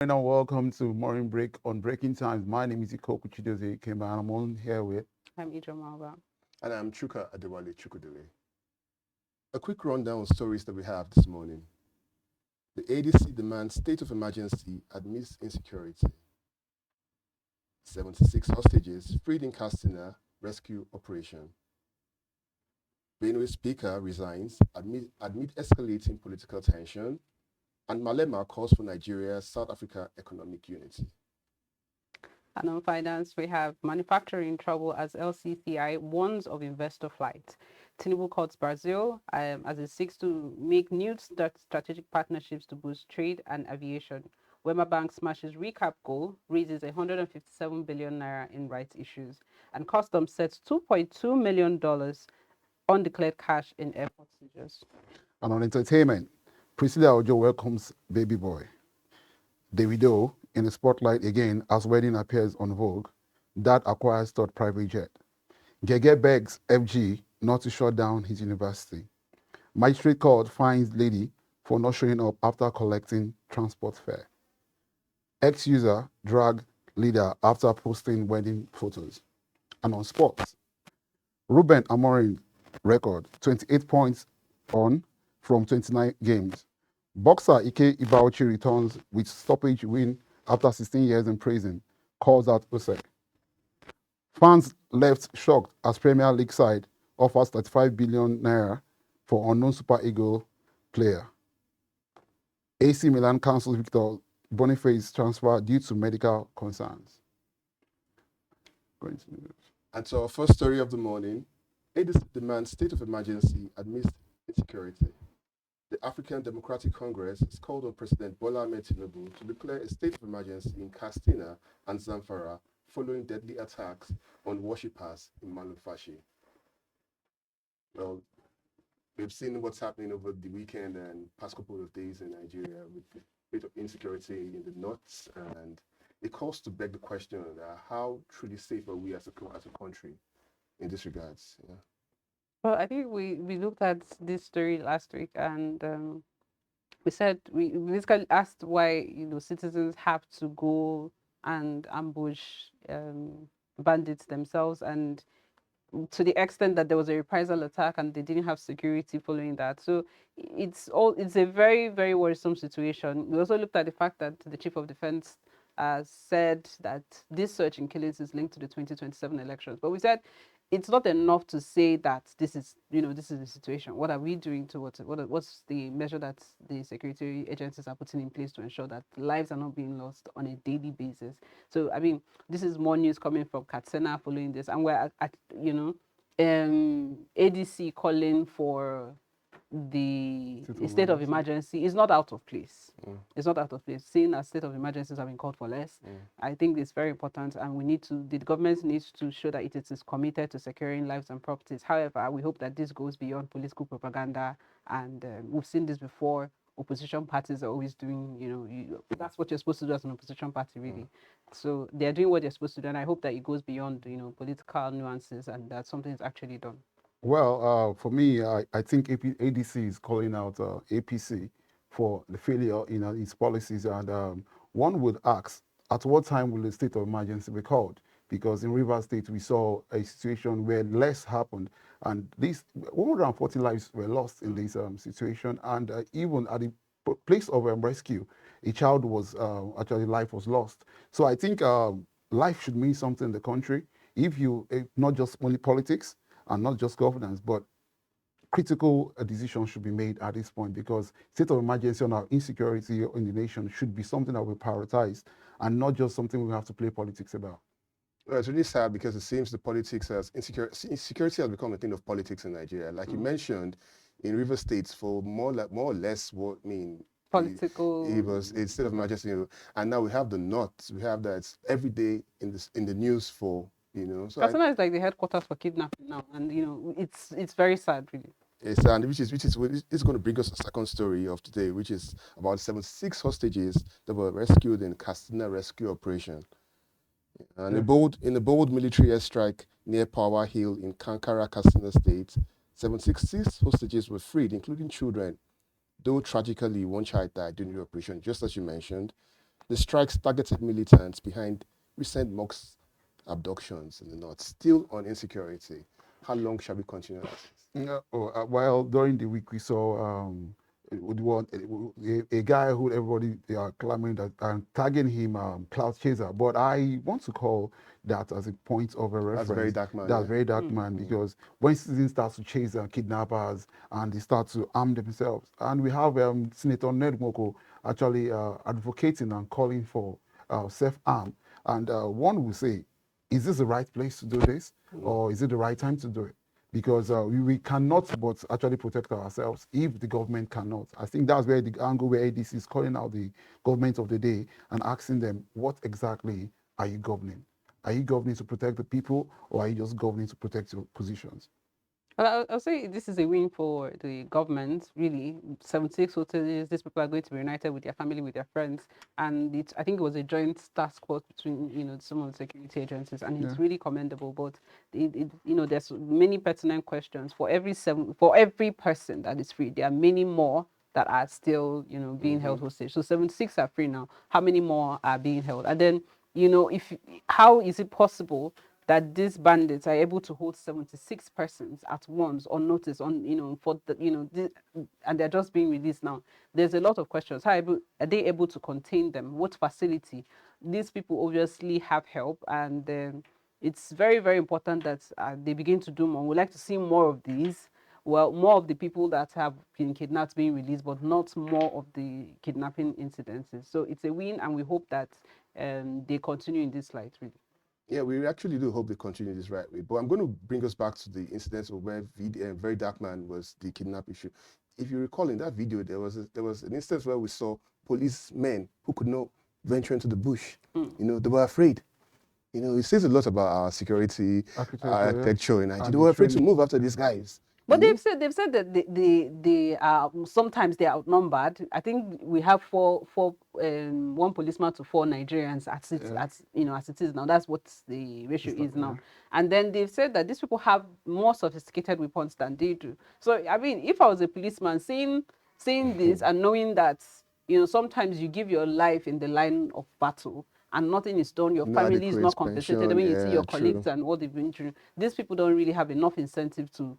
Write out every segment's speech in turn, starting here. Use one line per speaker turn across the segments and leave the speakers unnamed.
And welcome to Morning Break on Breaking Times. My name is Ike Ibeabuchi, and I'm on here with.
I'm Ijeoma.
And I'm Chuka Adewale Chukudele. A quick rundown of stories that we have this morning. The ADC demands state of emergency amidst insecurity. 76 hostages freed in Katsina rescue operation. Benue speaker resigns amid escalating political tension. And Malema calls for Nigeria-South Africa economic unity.
And on finance, we have manufacturing trouble as LCCI warns of investor flight. Tinubu calls Brazil as it seeks to make new strategic partnerships to boost trade and aviation. Wema Bank smashes recap goal, raises 157 billion naira in rights issues, and customs sets $2.2 million undeclared cash in airport seizures.
And on entertainment, Priscilla Ojo welcomes baby boy. Davido in the spotlight again as wedding appears on Vogue. Dad acquires third private jet. Geh Geh begs FG not to shut down his university. Magistrate court fines lady for not showing up after collecting transport fare. Ex-user drag leader after posting wedding photos. And on sports, Ruben Amorim record 28 points on from 29 games. Boxer Ike Ibeabuchi returns with stoppage win after 16 years in prison, calls out Usyk. Fans left shocked as Premier League side offers 35 billion naira for unknown Super Eagle player. AC Milan cancels Victor Boniface transfer due to medical concerns. Going to news.
And so our first story of the morning, ADC demands state of emergency amidst insecurity. The African Democratic Congress has called on President Bola Ahmed Tinubu to declare a state of emergency in Katsina and Zamfara following deadly attacks on worshippers in Malumfashi. Well, we've seen what's happening over the weekend and past couple of days in Nigeria with a bit of insecurity in the north, and it calls to beg the question how truly safe are we as a country in this regards? Yeah.
Well, I think we looked at this story last week, and we said we basically asked why citizens have to go and ambush bandits themselves, and to the extent that there was a reprisal attack and they didn't have security following that. So it's a very, very worrisome situation. We also looked at the fact that the chief of defense said that this surge in killings is linked to the 2027 elections. But we said it's not enough to say that this is the situation. What are we doing to what's the measure that the security agencies are putting in place to ensure that lives are not being lost on a daily basis? So I mean, this is more news coming from Katsina following this, and we're at ADC calling for the state of emergency is not out of place. It's not out of place. Seeing as state of emergencies have been called for less, I think it's very important, and the government needs to show that it is committed to securing lives and properties. However, we hope that this goes beyond political propaganda, and we've seen this before. Opposition parties are always doing, that's what you're supposed to do as an opposition party, really. So they're doing what they're supposed to do, and I hope that it goes beyond, political nuances, and that something is actually done.
Well, for me, I think ADC is calling out APC for the failure in its policies, and one would ask, at what time will the state of emergency be called? Because in Rivers State, we saw a situation where less happened, and these 140 lives were lost in this situation, and even at the place of rescue, a child was actually life was lost. So I think life should mean something in the country. If you not just only politics and not just governance, but critical decisions should be made at this point, because state of emergency on our insecurity in the nation should be something that we prioritize and not just something we have to play politics about.
Well, it's really sad because it seems the politics has insecurity has become a thing of politics in Nigeria. Like you mentioned, in River States, for more or less what I mean.
Political.
It was a state of emergency, and now we have the North. We have that every day in the news for. So
Katsina is like the headquarters for kidnapping now, and it's very sad, really.
It's and which is it's going to bring us a second story of today, which is about 76 hostages that were rescued in Katsina rescue operation. And in a bold military airstrike near Power Hill in Kankara, Katsina State, 76 hostages were freed, including children. Though tragically, one child died during the operation, just as you mentioned. The strikes targeted militants behind recent mosque abductions in the north. Still on insecurity. How long shall we continue this?
Yeah, while during the week we saw a guy who everybody they are clamoring that and tagging him cloud chaser, but I want to call that as a point of a reference.
That's a very dark man.
That's
Yeah.
very dark man, because when citizens start to chase kidnappers and they start to arm themselves, and we have Senator Ned Nwoko actually advocating and calling for self-harm, and one will say, is this the right place to do this, or is it the right time to do it? Because we cannot but actually protect ourselves if the government cannot. I think that's where the angle where ADC is calling out the government of the day and asking them, what exactly are you governing? Are you governing to protect the people, or are you just governing to protect your positions?
Well, I'll say this is a win for the government, really. 76 hotels, these people are going to be reunited with their family, with their friends. And I think it was a joint task force between, some of the security agencies, and it's really commendable. But, there's many pertinent questions. For every person that is free, there are many more that are still, being held hostage. So 76 are free now. How many more are being held? And then, how is it possible that these bandits are able to hold 76 persons at once on notice and they're just being released now? There's a lot of questions. Are they able to contain them? What facility? These people obviously have help, and it's very, very important that they begin to do more. We'd like to see more of these. Well, more of the people that have been kidnapped being released, but not more of the kidnapping incidences. So it's a win, and we hope that they continue in this light, really.
Yeah, we actually do hope they continue this right way. But I'm going to bring us back to the incident of where Very Dark Man was the kidnap issue. If you recall, in that video, there was an instance where we saw policemen who could not venture into the bush. They were afraid. It says a lot about our security architecture in Nigeria. They were afraid to move after these guys.
But they've said that they are sometimes they are outnumbered. I think we have one policeman to 4 Nigerians as it is now. That's what the ratio is now. And then they've said that these people have more sophisticated weapons than they do. So I mean, if I was a policeman seeing this and knowing that sometimes you give your life in the line of battle, and nothing is done, your family is not compensated. When you see your colleagues and what they've been through, these people don't really have enough incentive to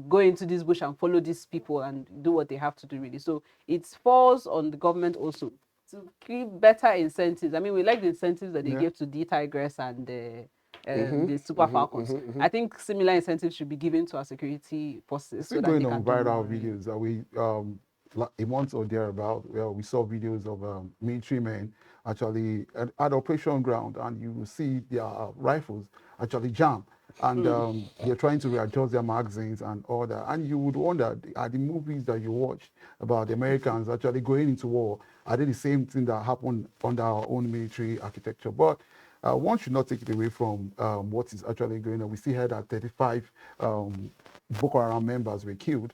go into this bush and follow these people and do what they have to do, really. So it falls on the government also to give better incentives. I mean, we like the incentives that they gave to the Tigress and the Super Falcons. I think similar incentives should be given to our security forces.
Still going on viral videos that we a month or thereabout, we saw videos of military men actually at operation ground, and you will see their rifles actually jam, and they're trying to readjust their magazines and all that. And you would wonder, are the movies that you watch about the Americans actually going into war, are they the same thing that happened under our own military architecture? But one should not take it away from what is actually going on. We still heard that 35 Boko Haram members were killed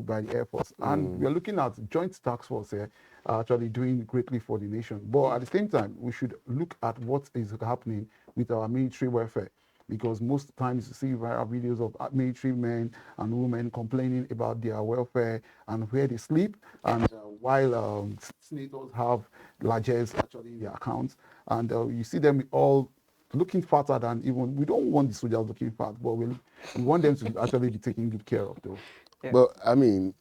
by the Air Force. And we're looking at joint task force here actually doing greatly for the nation. But at the same time, we should look at what is happening with our military welfare. Because most times you see viral videos of military men and women complaining about their welfare and where they sleep, and while senators have largesse actually in their accounts, and you see them all looking fatter than even, we don't want the soldiers looking fat, but we want them to actually be taken good care of, though.
Yeah.
But I mean,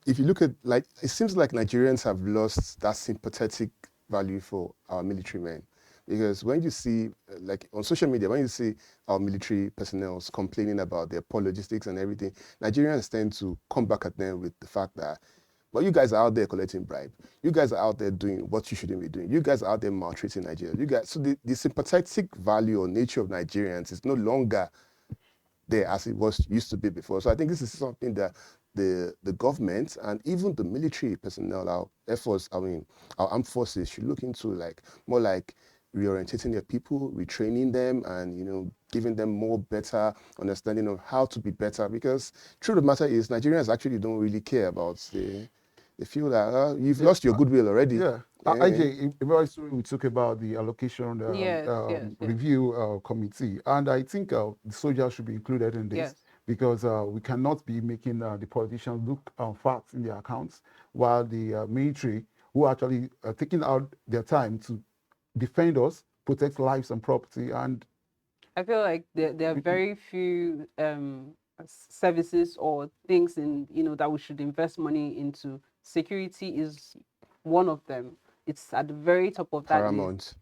if you look at, it seems like Nigerians have lost that sympathetic value for our military men. Because when you see, on social media, when you see our military personnel complaining about their poor logistics and everything, Nigerians tend to come back at them with the fact that, well, you guys are out there collecting bribe. You guys are out there doing what you shouldn't be doing. You guys are out there maltreating Nigeria. So the sympathetic value or nature of Nigerians is no longer there as it used to be before. So I think this is something that the government and even the military personnel, our armed forces should look into, more like reorientating their people, retraining them, and giving them more better understanding of how to be better. Because truth of the matter is, Nigerians actually don't really care about they feel that you've lost your goodwill already.
Ike, we talk about the allocation review committee, and I think the soldiers should be included in this, because we cannot be making the politicians look fat in their accounts, while the military who are actually taking out their time to defend us, protect lives and property, and
I feel like there are very few services or things in that we should invest money into. Security is one of them. It's at the very top of that list.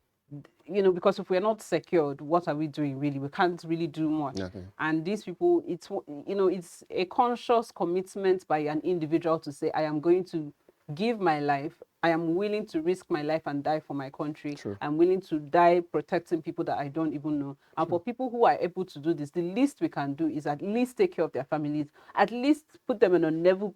Paramount.
Because if we're not secured, what are we doing really? We can't really do much.
Okay.
And these people, it's a conscious commitment by an individual to say, I am going to give my life. I am willing to risk my life and die for my country.
True.
I'm willing to die protecting people that I don't even know. And for people who are able to do this, the least we can do is at least take care of their families, at least put them in a level,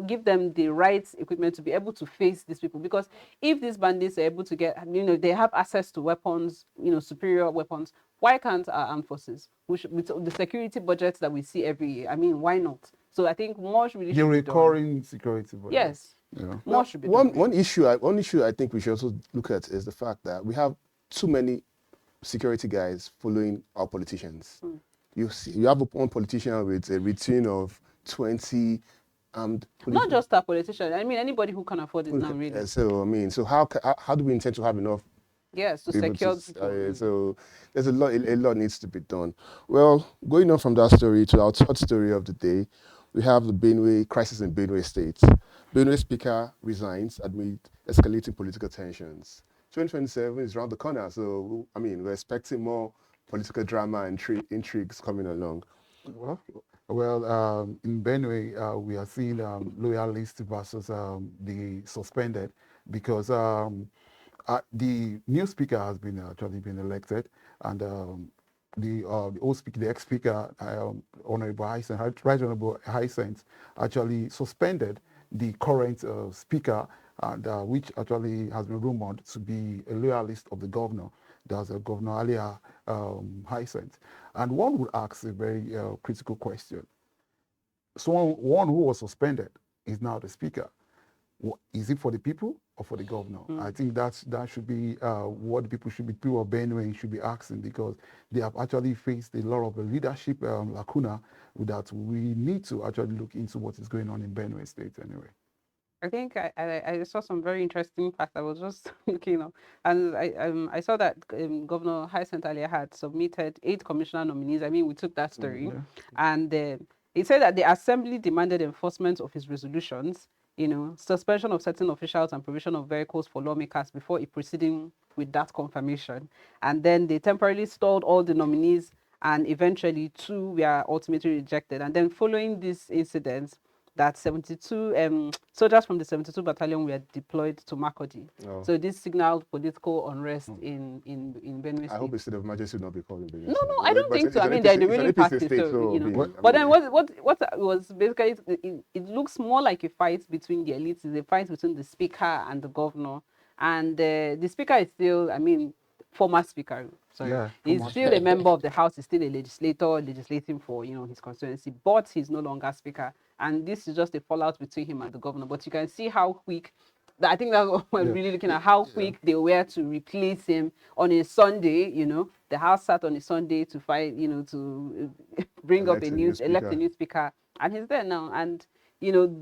give them the right equipment to be able to face these people. Because if these bandits are able to get, they have access to weapons, superior weapons, why can't our armed forces? With the security budgets that we see every year, I mean, why not? So I think more really
the
should be done.
recurring security budget.
Yes.
Yeah.
More should be done.
One issue I think we should also look at is the fact that we have too many security guys following our politicians. You have one politician with a routine of 20 armed
Not just our politicians. I mean, anybody who can afford it now, really.
So how do we intend to have enough?
Yes, to
people
secure
to-
people.
so there's a lot needs to be done. Well, going on from that story to our third story of the day, we have the Benue crisis in Benue State. Benue Speaker resigns amid escalating political tensions. 2027 is around the corner, so I mean we're expecting more political drama and intrigues coming along.
Well, in Benue, we are seeing loyalists versus the suspended because the new speaker has been actually been elected, and the old speaker, the ex-speaker, Honorable Hyacinth, Right Honorable Hyacinth, actually suspended the current speaker, and which actually has been rumored to be a loyalist of the governor. That's Governor Alia Hyacinth. And one would ask a very critical question. One who was suspended is now the speaker. Is it for the people or for the governor? I think that should be what people of Benue should be asking, because they have actually faced a lot of leadership lacuna that we need to actually look into what is going on in Benue State anyway.
I think I saw some very interesting facts. I was just looking up, and I saw that Governor Hyacinth earlier had submitted 8 commissioner nominees. I mean, we took that story, and he said that the assembly demanded enforcement of his resolutions, suspension of certain officials and provision of vehicles for lawmakers before proceeding with that confirmation. And then they temporarily stalled all the nominees, and eventually 2 were ultimately rejected. And then following these incidents, that 72 soldiers from the 72 battalion were deployed to Makurdi.
Oh.
So this signaled political unrest in Benue State.
I hope the state of emergency will not be calling Benue.
No, I don't think so. I mean, they're the ruling party, But then what was basically, it looks more like a fight between the elites. It's a fight between the speaker and the governor. And the speaker is still, I mean, former speaker. Sorry,
Yeah,
he's still a member of the House. He's still a legislator, legislating for his constituency, but he's no longer speaker. And this is just a fallout between him and the governor. But you can see how quick. I think that's what we're really looking at, how quick they were to replace him on a Sunday. The House sat on a Sunday to fight, to bring up elect a new speaker, and he's there now, and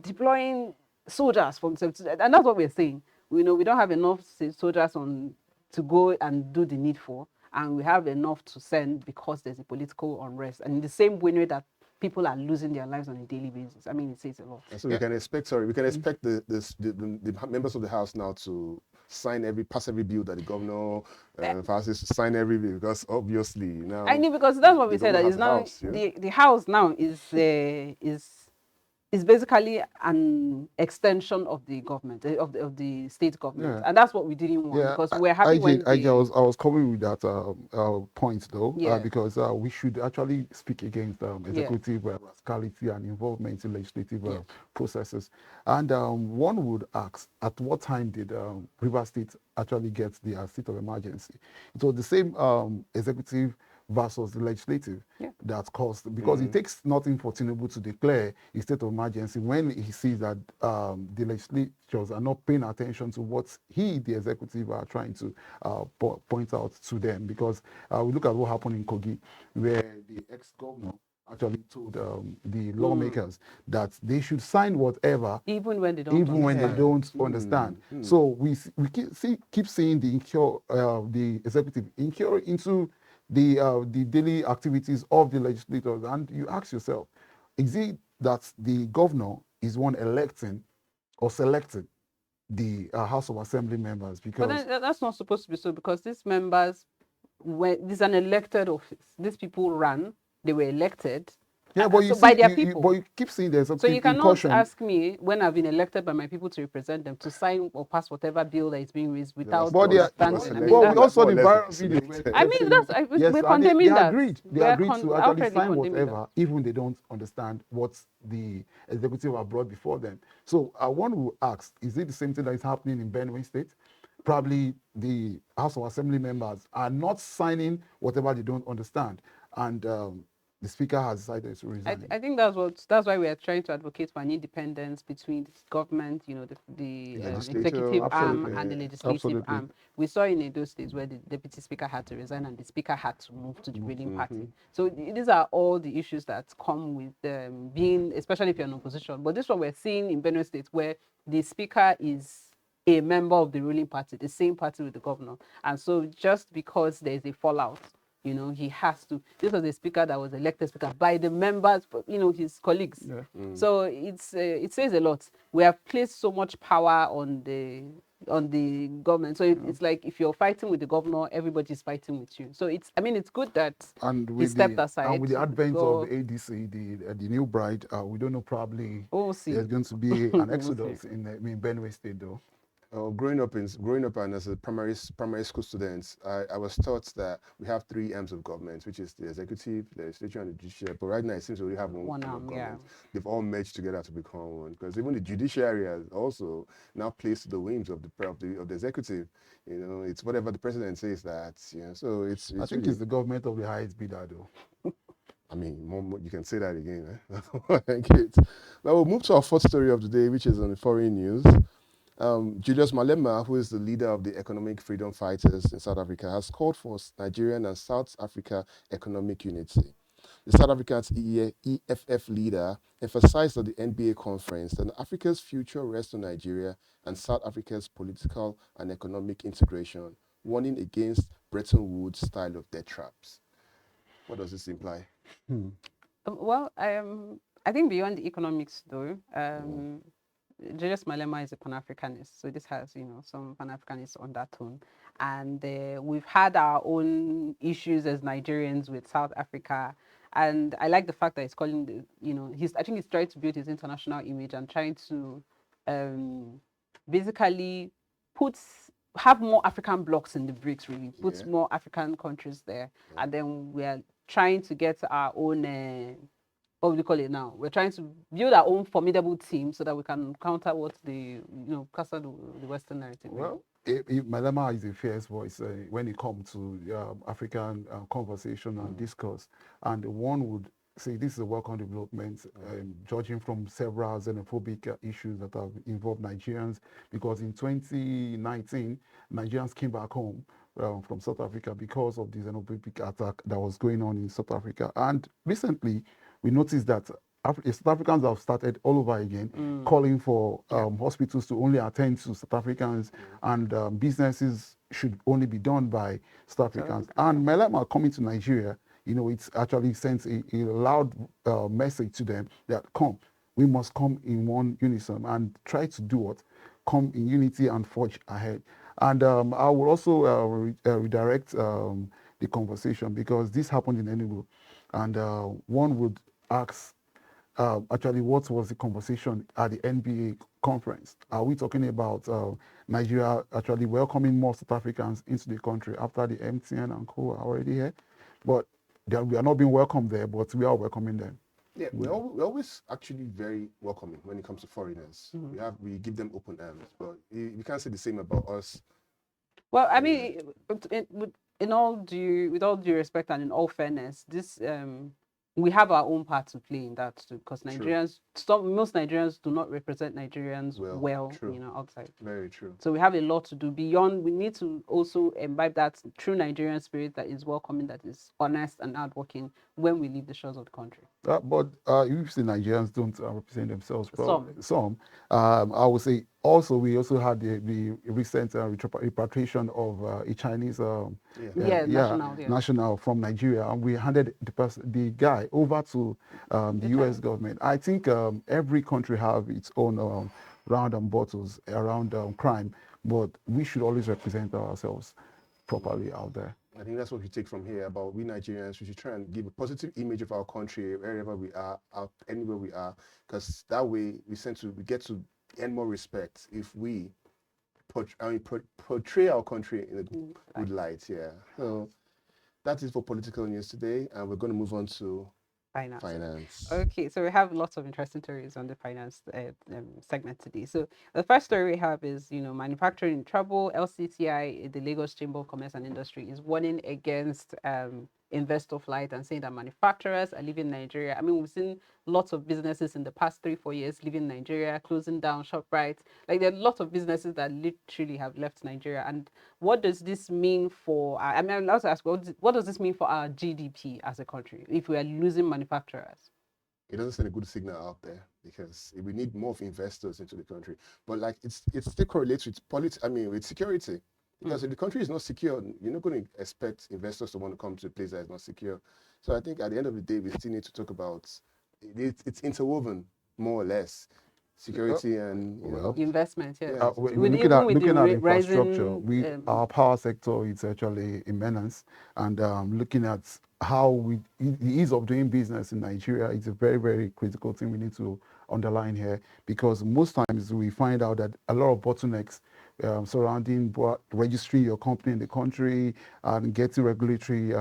deploying soldiers from, and that's what we're saying. We don't have enough soldiers to go and do the needful, and we have enough to send because there's a political unrest, and in the same way that people are losing their lives on a daily basis. I mean, it says a lot.
So we can expect the members of the House now to pass every bill that the governor passes, sign every bill, because obviously now.
I know, because that's what we said, that is now
House,
the House now is basically an extension of the government, of the state government, and that's what we didn't want, because we're happy
I was coming with that point though, because we should actually speak against executive rascality and involvement in legislative processes. And one would ask, at what time did Rivers State actually get the state of emergency? It was the same executive versus the legislative that caused, because it takes nothing for Tinubu to declare a state of emergency when he sees that the legislatures are not paying attention to what the executive, are trying to point out to them. Because we look at what happened in Kogi, where the ex-governor actually told the lawmakers that they should sign whatever,
even when they don't
even when they
understand.
don't understand. So we keep seeing the executive incur into the daily activities of the legislators, and you ask yourself, is it that the governor is one electing or selecting the House of Assembly members?
But
Because
then that's not supposed to be so, because these members, when this is an elected office, these people ran, they were elected.
yeah, but you
so
see,
by their people.
but you keep seeing there's
So
something
you cannot
incursion.
ask me, when I've been elected by my people to represent them, to sign or pass whatever bill that is being raised without
But
understanding. I mean,
but we also the
More or
viral
less
video.
selected.
I mean, that's
yes,
we're
and
condemning
they
that.
agreed. They
We're
agreed to actually
outrightly
sign
condemning
whatever, even they don't understand what the executive have brought before them. So I want to ask: is it the same thing that is happening in Benue State? Probably the House of Assembly members are not signing whatever they don't understand, and the speaker has decided to resign.
I think that's why we are trying to advocate for an independence between the government, the
Legislature,
executive arm
absolutely,
and the legislative
absolutely.
arm. We saw in those states where the deputy speaker had to resign and the speaker had to move to the ruling party. So these are all the issues that come with being, especially if you're in opposition. But this one we're seeing in Benue State, where the speaker is a member of the ruling party, the same party with the governor, and so just because there's a fallout, he has to. This was a speaker that was elected speaker by the members, his colleagues.
Yeah.
So it says a lot. We have placed so much power on the government. So it's like if you're fighting with the governor, everybody's fighting with you. So it's good that
And
he
with
stepped
the
aside.
and with the advent
go-
of the ADC, the new bride, we don't know, probably
We'll see.
there's going to be an
We'll
exodus in Benue State, though.
Growing up and as a primary school student, I was taught that we have three arms of government, which is the executive, the legislature, and the judiciary. But right now, it seems we only have one arm of government. They've all merged together to become one, because even the judiciary is also now placed to the whims of the executive. It's whatever the president says that. So it's
I think
really,
it's the government of the highest bidder, though.
I mean, you can say that again. Like it. Now we'll move to our fourth story of the day, which is on the foreign news. Julius Malema, who is the leader of the economic freedom fighters in South Africa, has called for Nigerian and South Africa economic unity. The South Africa's EFF leader emphasized at the NBA conference that Africa's future rests on Nigeria and South Africa's political and economic integration, warning against Bretton Woods style of debt traps. What does this imply?
Well, I think beyond the economics, though, Julius Malema is a Pan-Africanist, so this has, some Pan-Africanist undertone. And we've had our own issues as Nigerians with South Africa. And I like the fact that he's calling I think he's trying to build his international image and trying to basically have more African blocks in the BRICS, really, put more African countries there. And then we are trying to get our own what do you call it now? We're trying to build our own formidable team so that we can counter what counter the Western narrative.
Well, Malema is a fierce voice when it comes to African conversation and discourse. And one would say this is a welcome development, judging from several xenophobic issues that have involved Nigerians, because in 2019, Nigerians came back home from South Africa because of the xenophobic attack that was going on in South Africa. And recently, we noticed that South Africans have started all over again, calling for hospitals to only attend to South Africans, and businesses should only be done by South Africans. And Malema coming to Nigeria, it's actually sends a loud message to them that we must come in one unison and try to do what? Come in unity and forge ahead. And I will also redirect the conversation, because this happened in Enugu, and one would ask, actually, what was the conversation at the NBA conference? Are we talking about Nigeria actually welcoming more South Africans into the country after the MTN and co are already here? But we are not being welcomed there, but we are welcoming them.
Yeah, we're always actually very welcoming when it comes to foreigners. We give them open arms, but we can't say the same about us.
Well, I mean, with all due respect and in all fairness, this we have our own part to play in that too, because Nigerians most Nigerians do not represent Nigerians well,
true.
outside.
Very true.
So we have a lot to do beyond. We need to also imbibe that true Nigerian spirit that is welcoming, that is honest and hardworking when we leave the shores of the country.
But you see, Nigerians don't represent themselves.
Some.
I would say also we also had the recent repatriation of a Chinese national from Nigeria, and we handed the guy over to the U.S. government. I think every country have its own round and bottles around crime, but we should always represent ourselves properly out there.
I think that's what we take from here about we Nigerians. We should try and give a positive image of our country wherever we are, anywhere we are, because that way we get to earn more respect if we portray our country in a good light. Yeah. So that is for political news today, and we're going to move on to finance.
Okay, so we have lots of interesting stories on the finance segment today. So the first story we have is, manufacturing in trouble. LCTI, the Lagos Chamber of Commerce and Industry, is warning against investor flight and saying that manufacturers are leaving Nigeria. I mean, we've seen lots of businesses in the past 3-4 years leaving Nigeria, closing down ShopRite. Like, there are lots of businesses that literally have left Nigeria. And what does this mean for, I mean, I'd like to ask, what does this mean for our GDP as a country if we are losing manufacturers?
It doesn't send a good signal out there because we need more of investors into the country. But like it still correlates with with security. Because if the country is not secure, you're not going to expect investors to want to come to a place that is not secure. So I think at the end of the day, we still need to talk about it's interwoven more or less. Security and
investment.
We're looking at infrastructure. Our power sector is actually a menace, and looking at how the ease of doing business in Nigeria is a very, very critical thing we need to underline here, because most times we find out that a lot of bottlenecks surrounding registering your company in the country and getting regulatory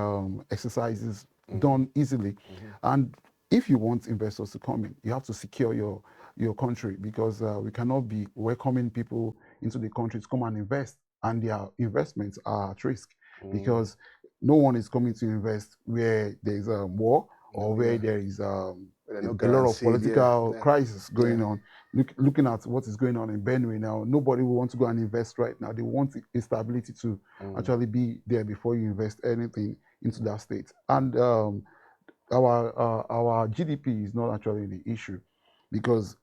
exercises done easily. And if you want investors to come in, you have to secure your country, because we cannot be welcoming people into the country to come and invest, and their investments are at risk, because no one is coming to invest where there is a war or where there is a lot of political crisis going on. Looking at what is going on in Benue now, nobody will want to go and invest right now. They want a stability to actually be there before you invest anything into that state. And our GDP is not actually the issue, because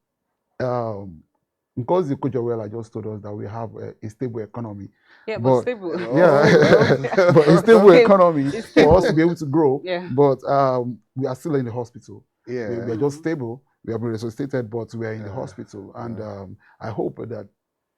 the Kujawela just told us that we have a stable economy.
Yeah, but stable.
But a stable economy for us to be able to grow.
Yeah.
But we are still in the hospital.
Yeah.
We are just stable. We have been resuscitated, but we are in the hospital. And I hope that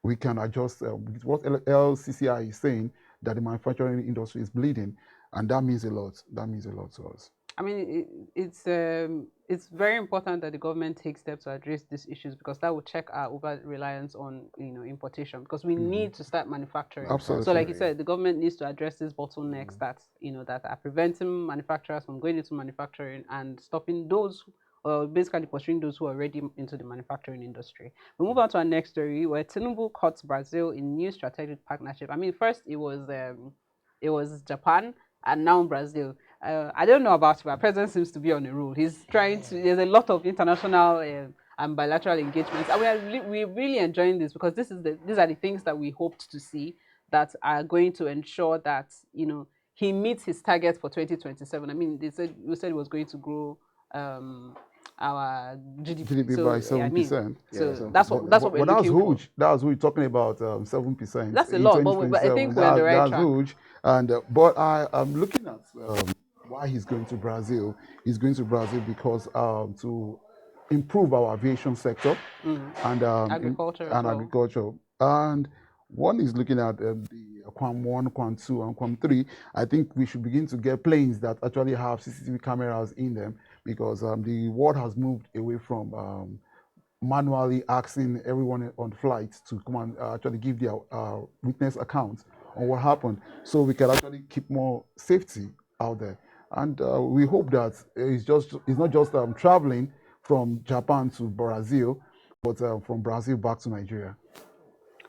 we can adjust what LCCI is saying, that the manufacturing industry is bleeding, and that means a lot. That means a lot to us.
I mean, it's very important that the government takes steps to address these issues, because that will check our over reliance on importation, because we need to start manufacturing.
Absolutely.
So like you said, the government needs to address these bottlenecks that that are preventing manufacturers from going into manufacturing and stopping those, basically pursuing those who are already into the manufacturing industry. We move on to our next story, where Tinubu cuts Brazil in new strategic partnership. I mean, first it was Japan, and now Brazil. I don't know about, but President seems to be on a roll. He's trying to. There's a lot of international and bilateral engagements, and we're really enjoying this, because these are the things that we hoped to see, that are going to ensure that he meets his target for 2027. I mean, we said it was going to grow our GDP
by 7%.
So that's what we're looking for.
That's huge. Talking about 7%.
That's a lot, but I think we're on the right track.
That's huge. And but I'm looking at why he's going to Brazil. He's going to Brazil because to improve our aviation sector and agriculture. And one is looking at the Quam 1, Quam 2, and Quam 3. I think we should begin to get planes that actually have CCTV cameras in them, because the world has moved away from manually asking everyone on flights to come and actually give their witness accounts on what happened, so we can actually keep more safety out there. And we hope that it's not just traveling from Japan to Brazil, but from Brazil back to Nigeria.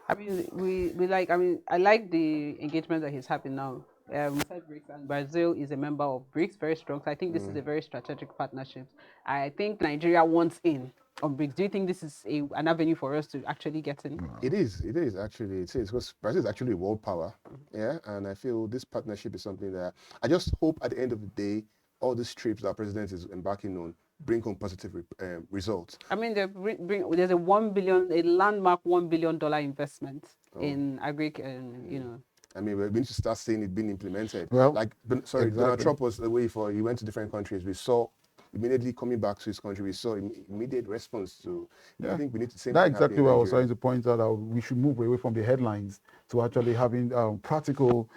I mean, I like the engagement that he's having now. We said BRICS, and Brazil is a member of BRICS, very strong. So I think this is a very strategic partnership. I think Nigeria wants in. on BRICS. Do you think this is an avenue for us to actually get in?
It is actually, it is, because Brazil is actually a world power, yeah, and I feel this partnership is something that I just hope at the end of the day, all these trips that our president is embarking on bring home positive results.
I mean, there's a a landmark $1 billion investment in agri, you know.
I mean, we need to start seeing it being implemented.
Well,
Like, Donald Trump was away he went to different countries. We saw immediately coming back to his country, we saw immediate response to. I think we need to say
that's exactly what I was trying to point out. That we should move away from the headlines to actually having practical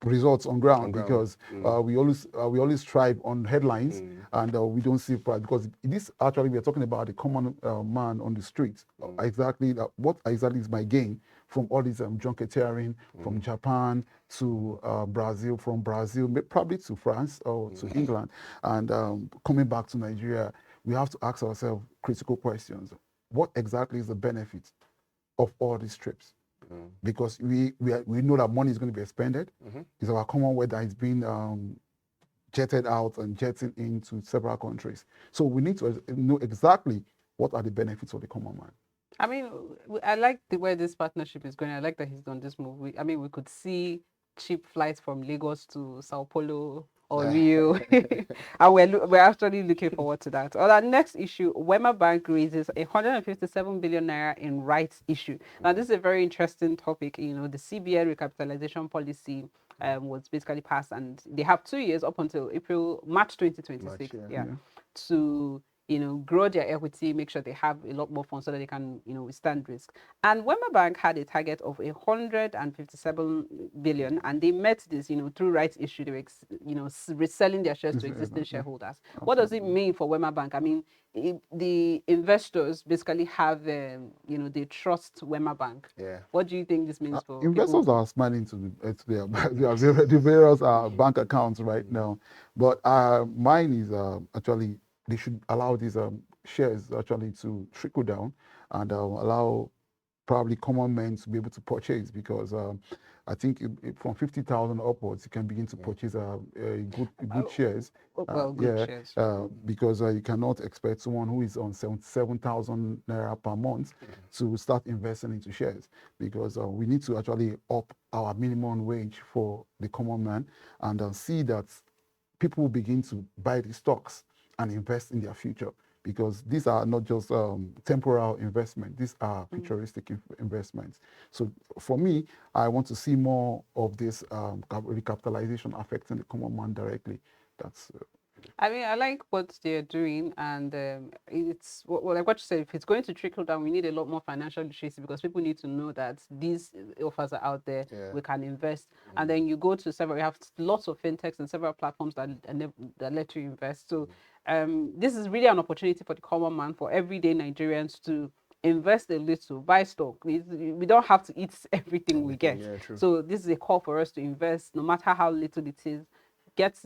results on ground, because we always strive on headlines and we don't see because this actually we are talking about the common man on the streets. Exactly what exactly is my gain from all this junketeering from Japan to Brazil, from Brazil probably to France or to England, and coming back to Nigeria. We have to ask ourselves critical questions. What exactly is the benefit of all these trips? Because we know that money is going to be expended. It's our commonwealth that is being jetted out and jetting into several countries. So we need to know exactly what are the benefits of the common man.
I mean, I like the way this partnership is going. I like that he's done this move. I mean, we could see cheap flights from Lagos to Sao Paulo or Rio, and we're actually looking forward to that. On our next issue, Wema Bank raises 157 billion naira in rights issue. Now, this is a very interesting topic. You know, the CBN recapitalization policy was basically passed, and they have 2 years up until March 2026, to grow their equity, make sure they have a lot more funds so that they can, withstand risk. And Wema Bank had a target of 157 billion, and they met this, through rights issue. They were, reselling their shares to existing shareholders. What does it mean for Wema Bank? I mean, the investors basically have, they trust Wema Bank.
Yeah.
What do you think this means for
investors? Are smiling to their the various bank accounts right now, but mine is actually. They should allow these shares actually to trickle down and allow probably common men to be able to purchase, because I think from 50,000 upwards you can begin to purchase good shares.
Shares.
Because you cannot expect someone who is on 77,000 naira per month to start investing into shares, because we need to actually up our minimum wage for the common man and see that people will begin to buy the stocks and invest in their future, because these are not just temporal investment, these are futuristic investments. So for me, I want to see more of this recapitalization affecting the common man directly. That's
I mean, I like what they're doing, and it's like what you said. If it's going to trickle down, we need a lot more financial literacy, because people need to know that these offers are out there. We can invest, and then you go to several. We have lots of fintechs and several platforms that let you invest. So this is really an opportunity for the common man, for everyday Nigerians to invest a little, buy stock. We don't have to eat everything we get. So this is a call for us to invest, no matter how little it is. Get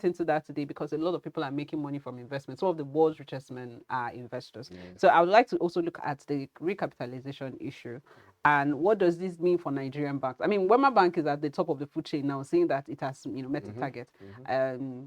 into that today, because a lot of people are making money from investment. Some of the world's richest men are investors. So I would like to also look at the recapitalization issue, and what does this mean for Nigerian banks? I mean, Wema Bank is at the top of the food chain now, saying that it has met the target.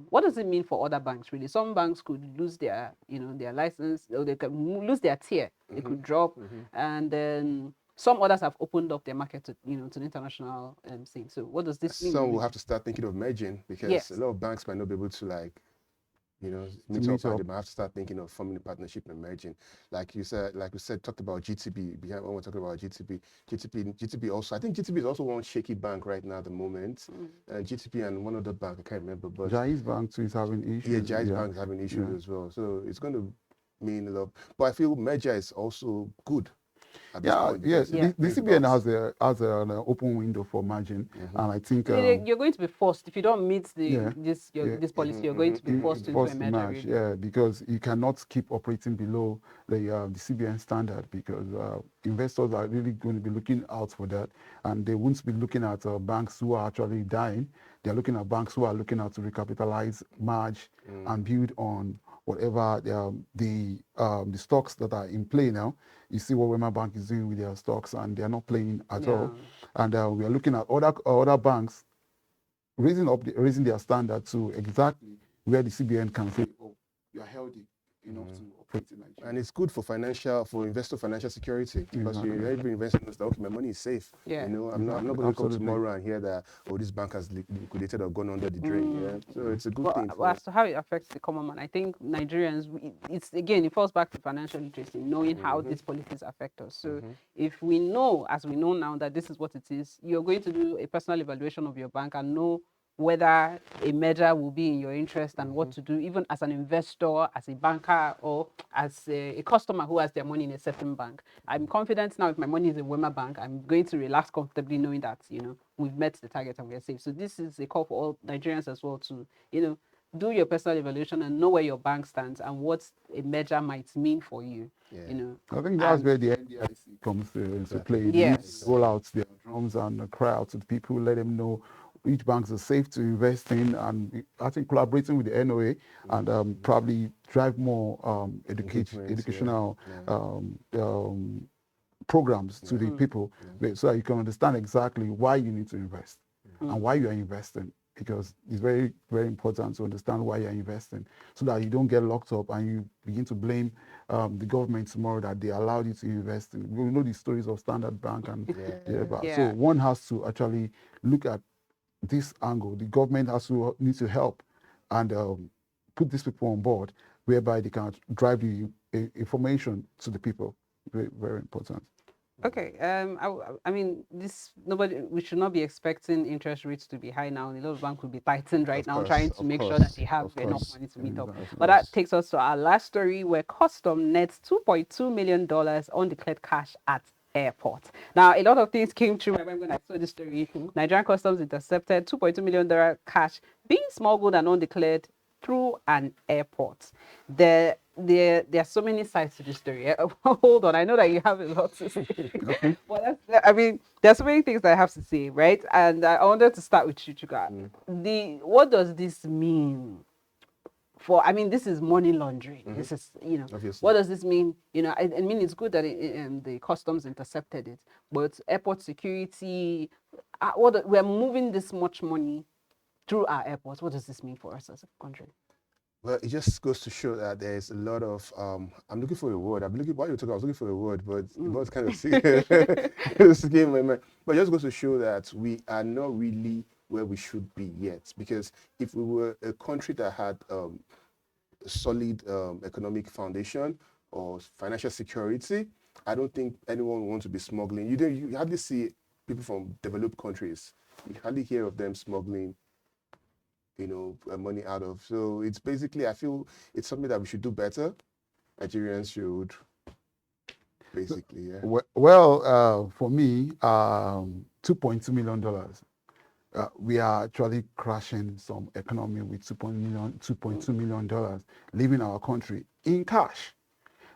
What does it mean for other banks? Really, some banks could lose their their license, or they can lose their tier. It could drop, and then some others have opened up their market to to the international scene. So what does this mean?
Some will have to start thinking of merging, because a lot of banks might not be able to meet up. They might have to start thinking of forming a partnership and merging. Like we said, talked about GTB. When we're talking about GTB also. I think GTB is also one shaky bank right now at the moment. GTB and one other bank, I can't remember. But
Jai's Bank too is having issues.
Yeah, Jai's Bank is having issues as well. So it's going to mean a lot. But I feel merger is also good.
Yes. The CBN has an open window for margin, and I think
you're going to be forced if you don't meet this policy. You're going to be forced into a merger.
Yeah, because you cannot keep operating below the CBN standard, because investors are really going to be looking out for that, and they won't be looking at banks who are actually dying. They're looking at banks who are looking at to recapitalize, merge, and build on whatever the stocks that are in play now. You see what Wema Bank is doing with their stocks, and they're not playing at all. And we are looking at other banks raising their standard to exactly where the CBN can say, oh, you are healthy, enough to operate in Nigeria.
And it's good for investor financial security, because every investor knows that, okay, my money is safe.
Yeah.
I'm not going to come
Absolutely.
tomorrow and hear that, oh, this bank has liquidated or gone under the drain. Yeah, so it's a good thing.
Well, as to how it affects the common man, I think Nigerians, it falls back to financial literacy, knowing how these policies affect us. So if we know, as we know now, that this is what it is, you're going to do a personal evaluation of your bank and know whether a merger will be in your interest and what to do, even as an investor, as a banker, or as a customer who has their money in a certain bank. I'm confident now if my money is in Wema Bank, I'm going to relax comfortably knowing that, we've met the target and we're safe. So this is a call for all Nigerians as well to, do your personal evaluation and know where your bank stands and what a merger might mean for you.
I think that's where the NDIC comes into play.
Yes.
They roll out their drums and cry out to the people, let them know which banks are safe to invest in, and I think collaborating with the NOA and probably drive more educational programs to the people so that you can understand exactly why you need to invest and why you are investing, because it's very, very important to understand why you're investing so that you don't get locked up and you begin to blame the government tomorrow that they allowed you to invest in. We know the stories of Standard Bank and so one has to actually look at this angle. The government needs to help and put these people on board, whereby they can drive the information to the people. Very, very important.
Okay. I mean, we should not be expecting interest rates to be high now. A lot of banks will be tightened right now, trying to make sure that they have enough money to meet up. But that takes us to our last story, where custom nets $2.2 million undeclared cash at airport. Now, a lot of things came through my mind when I saw this story. Nigerian customs intercepted $2.2 million cash being smuggled and undeclared through an airport. There are so many sides to this story. Hold on, I know that you have a lot to say. But there's so many things that I have to say, right? And I wanted to start with you, Chuka. What does this mean? This is money laundering. This is,
Obviously.
what does this mean? I mean, it's good that the customs intercepted it, but airport security, we're moving this much money through our airports. What does this mean for us as a country?
Well, it just goes to show that there's a lot of, I'm looking for a word. While you were talking, I was looking for a word, but it was kind of escaping my mind. But it just goes to show that we are not really where we should be yet. Because if we were a country that had a solid economic foundation or financial security, I don't think anyone would want to be smuggling. You hardly see people from developed countries. You hardly hear of them smuggling money out of. So it's basically, I feel it's something that we should do better. Nigerians should, basically, yeah.
Well, for me, $2.2 million. We are actually crashing some economy with $2.2 million, leaving our country in cash.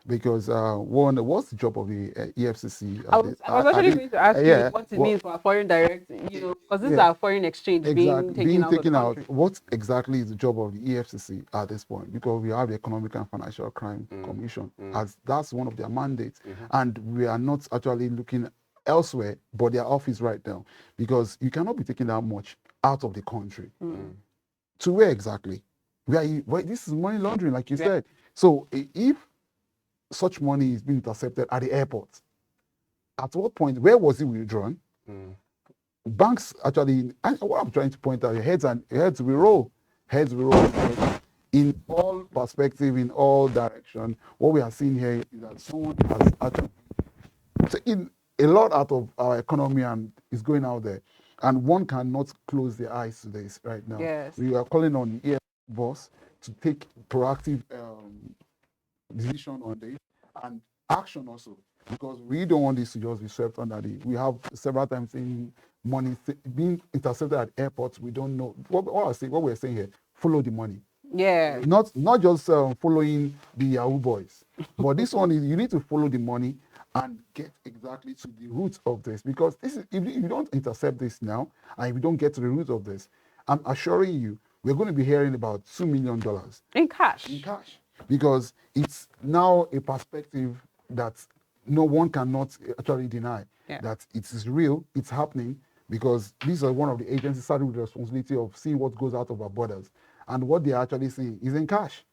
Because what's the job of the EFCC?
I was actually going to ask you what it means for a foreign direct, because this is our foreign exchange being taken out.
What exactly is the job of the EFCC at this point? Because we have the Economic and Financial Crime Commission, as that's one of their mandates, and we are not actually looking elsewhere but their office right now, because you cannot be taking that much out of the country. To where exactly? This is money laundering, like you said. So if such money is being intercepted at the airport, at what point, where was it withdrawn? Banks actually, and what I'm trying to point out, heads will roll in all perspective, in all direction. What we are seeing here is that someone has actually taken a lot out of our economy and is going out there, and one cannot close their eyes to this right now.
Yes.
We are calling on the boss to take proactive decision on this and action also, because we don't want this to just be swept under the. We have several times seen money being intercepted at airports. We don't know what we're saying here. Follow the money.
Yeah.
Not just following the Yahoo boys, but this one is you need to follow the money and get exactly to the root of this, because this is if you don't intercept this now and if you don't get to the root of this, I'm assuring you we're going to be hearing about $2 million
in cash.
Because it's now a perspective that no one cannot actually deny that it is real, it's happening, because these are one of the agencies started with the responsibility of seeing what goes out of our borders, and what they are actually seeing is in cash.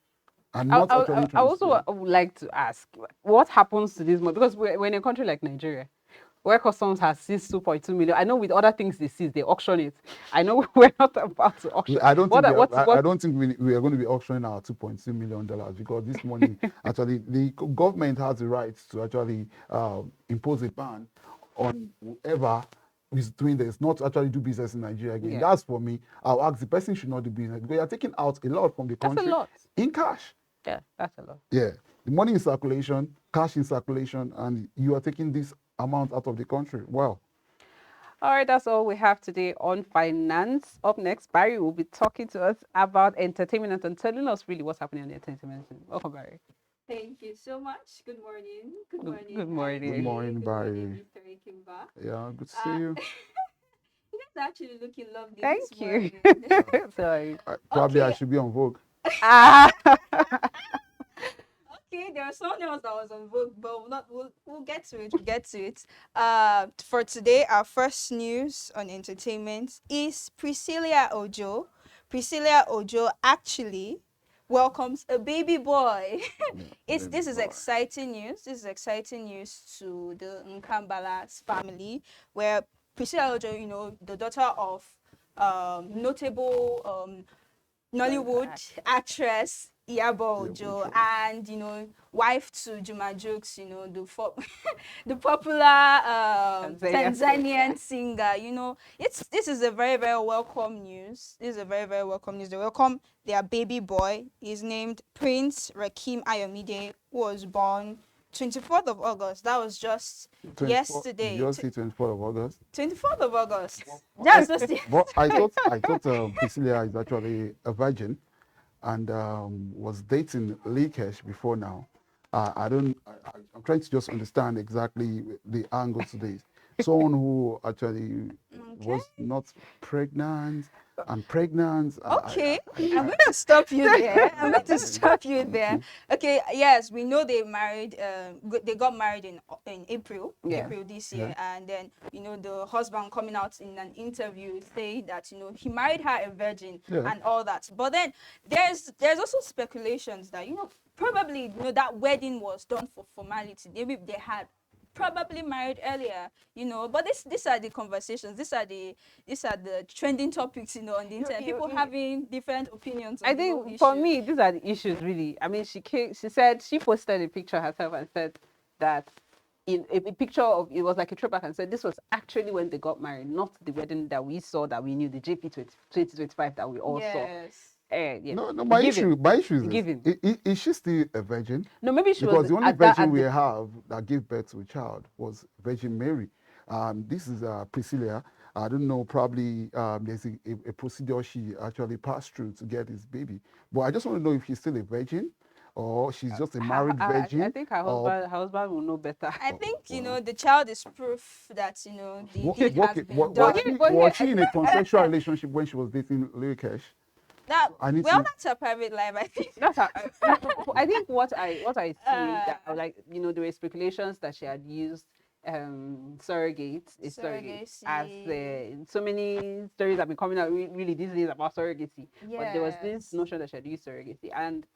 and not actually
I also
transfer.
would like to ask, what happens to this money? Because we're in a country like Nigeria, where customs has seized 2.2 million. I know with other things they seize, they auction it. I know we're not about to auction.
I don't think we are,
What
I don't think we are going to be auctioning our $2.2 million because this money actually the government has the right to actually impose a ban on whoever is doing this, not to actually do business in Nigeria again.
Yeah.
That's for me. I'll ask the person should not do business because you're taking out a lot from the
That's a
country
lot.
in cash.
Yeah, that's a lot.
Yeah, the money in circulation, cash in circulation, and you are taking this amount out of the country. Wow.
All right, that's all we have today on finance. Up next, Barry will be talking to us about entertainment and telling us really what's happening on the entertainment scene. Welcome, Barry.
Thank you so much. Good morning. Good morning.
Good
Good
morning.
morning,
Good
Barry.
morning, Mr. Ikimba.
Yeah, good to see
Uh,
you.
You guys are actually looking lovely this
Thank you.
morning.
Sorry.
Probably I
Okay.
should be on Vogue.
Ah.
Okay, there was someone else that was on Vogue, but we'll get to it. We'll get to it. For today, our first news on entertainment is Priscilla Ojo. Priscilla Ojo actually welcomes a baby boy. This is
Boy.
exciting news. This is exciting news to the Nkambala's family, where Priscilla Ojo, the daughter of notable Nollywood actress Iyabo Ojo,
Ojo.
and wife to Juma Jokes, the popular Tanzanian singer. This is a very, very welcome news. This is a very, very welcome news. They welcome their baby boy. He's named Prince Rakim Ayomide, who was born 24th of August. That was just
24
yesterday.
You just say 24th of August.
24th of August. That's just it.
But I thought Priscilla is actually a virgin, and was dating Lekesh before now. I'm trying to just understand exactly the angle to this. Someone who actually was not pregnant and pregnant.
Okay, I'm going to stop you there. I'm going to stop you there. Okay, yes, we know they married. They got married in April,
Yeah.
April this year, and then the husband coming out in an interview saying that he married her a virgin
Yeah.
and all that. But then there's also speculations that probably that wedding was done for formality. Maybe they had probably married earlier, but these are the conversations, these are the trending topics, on the internet. People having different opinions on
I
the whole
think for
issue.
me, these are the issues really. I mean, she said she posted a picture herself and said that in a picture of it was like a throwback and said this was actually when they got married, not the wedding that we saw, that we knew, the JP 2025 that we all saw.
Yes.
Yeah.
No, my issue is
Given.
is she still a virgin?
No, maybe she
Because
was
the only
at that,
virgin
at
we
the,
have that gave birth to a child was Virgin Mary. This is Priscilla. I don't know, probably there's a procedure she actually passed through to get this baby. But I just want to know if she's still a virgin or she's just a married virgin.
I think her husband will know better.
I think the child is proof that the deed has been done.
Was she in a consensual relationship when she was dating Lekesh?
That's her private life, I think.
That's how, I think what I see that, like there were speculations that she had used surrogates as so many stories have been coming out really these days about surrogacy. But there was this notion that she had used surrogacy, and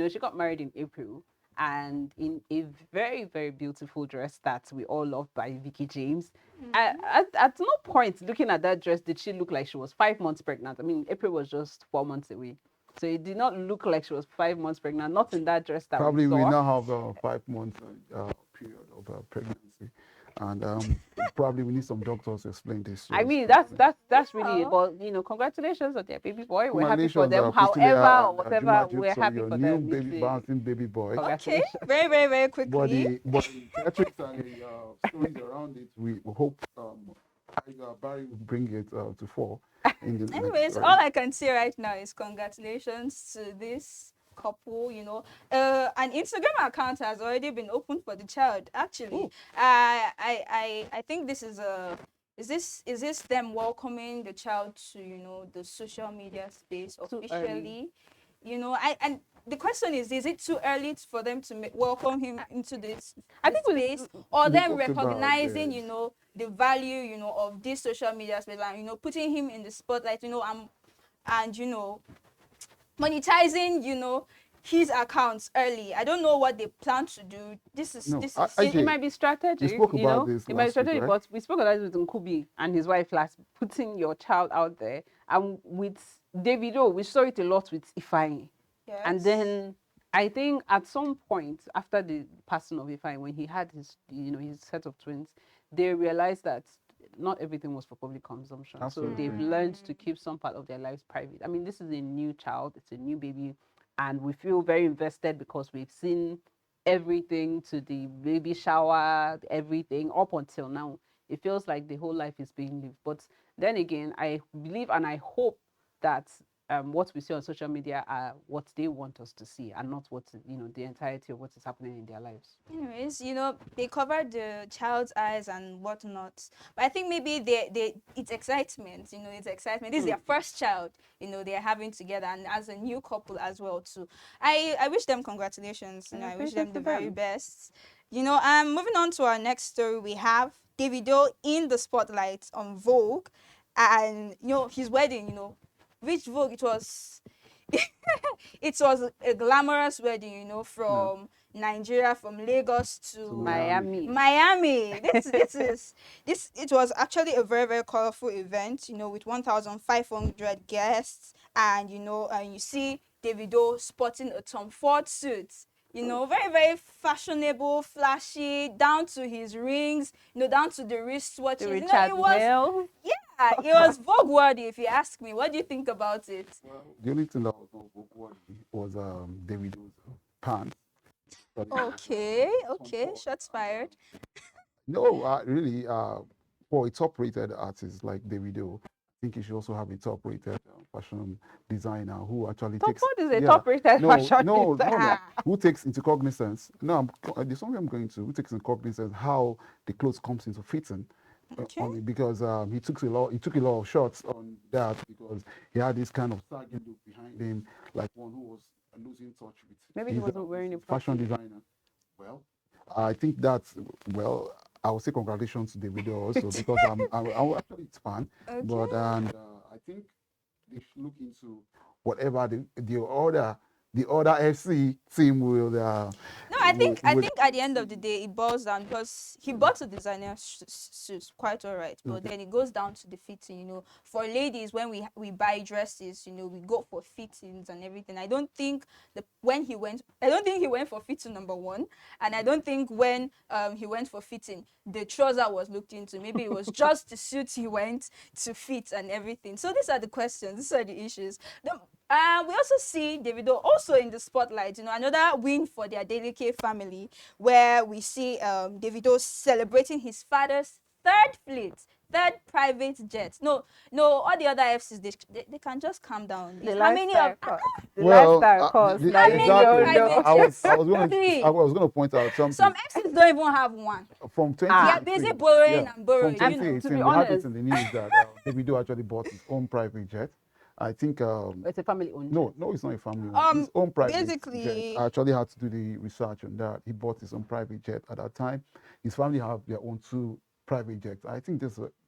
she got married in April, and in a very, very beautiful dress that we all love by Vicky James. At no point looking at that dress did she look like she was 5 months pregnant. I mean, April was just 4 months away. So it did not look like she was 5 months pregnant, not in that dress that
Probably
we
we
saw.
now have a 5 month period of pregnancy. And probably we need some doctors to explain this to
I
us.
mean, that's really it. But congratulations on their baby boy. We're happy for them.
Priscilla and,
or whatever,
Juma
we're
Jukes on
happy
your
for
new
them.
bouncing baby boy.
Okay,
Congratulations.
very, very, very quickly.
But the theatrics and the stories around it, we hope Barry will bring it to fore.
Anyways, all I can say right now is congratulations to this couple. An Instagram account has already been opened for the child. Actually, I think this is is this them welcoming the child to the social media space officially? And the question is it too early for them to welcome him into this space, or them recognizing the value of this social media space, and putting him in the spotlight, and monetizing his accounts early. I don't know what they plan to do. This is
No,
this
I,
is
I
It
Jay,
might be
we
strategic,
spoke
you
about
know.
this
It might be
last week,
strategic,
right?
but we spoke about it with Nkubi and his wife last, putting your child out there. And with Davido, we saw it a lot with Ifeanyi. And
yes.
then I think at some point after the passing of Ifeanyi, when he had his, his set of twins, they realized that not everything was for public consumption. So
Absolutely.
they've learned to keep some part of their lives private. I mean, this is a new child, it's a new baby, and we feel very invested because we've seen everything to the baby shower, everything up until now. It feels like the whole life is being lived. But then again, I believe and I hope that what we see on social media are what they want us to see and not what, the entirety of what is happening in their lives.
Anyways, they covered the child's eyes and whatnot. But I think maybe it's excitement, it's excitement. This is their first child, they're having together, and as a new couple as well too. I wish them congratulations. I wish them
Congratulations
the
to
very
them.
best. Moving on to our next story, we have Davido in the spotlight on Vogue, and his wedding, which Vogue it was. It was a glamorous wedding,
Yeah.
from Nigeria, from Lagos
To
to
Miami.
Miami.
Miami. This it was actually a very, very colorful event, with 1,500 guests, and you see Davido sporting a Tom Ford suit. Very, very fashionable, flashy, down to his rings, down to the
The
wristwatches.
Richard
It was,
Mille.
yeah, it was Vogue worthy, if you ask me. What do you think about it?
Well, the only thing that was not worthy was Davido's pants. But it was,
Okay,
Tom
okay,
Ford.
shots fired.
No, really, for a top-rated artist like Davido, I think you should also have a top-rated fashion designer who actually
Tom
takes,
Ford is a
yeah,
top-rated fashion
no,
designer.
who takes into cognizance. No, there's something I'm going to. Who takes into cognizance how the clothes comes into fitting.
Okay.
On it because he took a lot of shots on that because he had this kind of sagging look behind him, like one who was losing touch with
Maybe he wasn't wearing it
fashion
properly.
designer. Well, I think that's well. I will say congratulations to Davido also because I'm actually his fan. But
Okay.
I think they should look into whatever the other FC team will
No, I think I
will
think at the end of the day it boils down because he bought a designer suit, quite all right, but
Okay.
then it goes down to the fitting. For ladies, when we buy dresses, we go for fittings and everything. I don't think he went for fitting number one, and I don't think when he went for fitting the trouser was looked into. Maybe it was just the suit he went to fit and everything. So these are the questions. These are the issues. We also see Davido also in the spotlight. Another win for their Daily K family, where we see Davido celebrating his father's third private jet. No, all the other FCs they can just calm down.
The
How many
lifestyle
of
cost. The
Well,
lifestyle cost. Now
how
you
many
exactly.
don't
private
know.
jets?
I was going to
Three.
I was going to point out
Some
something
FCs don't even have one.
from
They are busy
2018.
borrowing
Yeah,
and
from
borrowing.
And to be
2018, we had it
honest,
in the news that Davido actually bought his own private jet. I think
it's a family-owned
no,
jet.
no, it's not a family one. His own private jet.
Basically,
I actually had to do the research on that. He bought his own private jet at that time. His family have their own two private jets. I think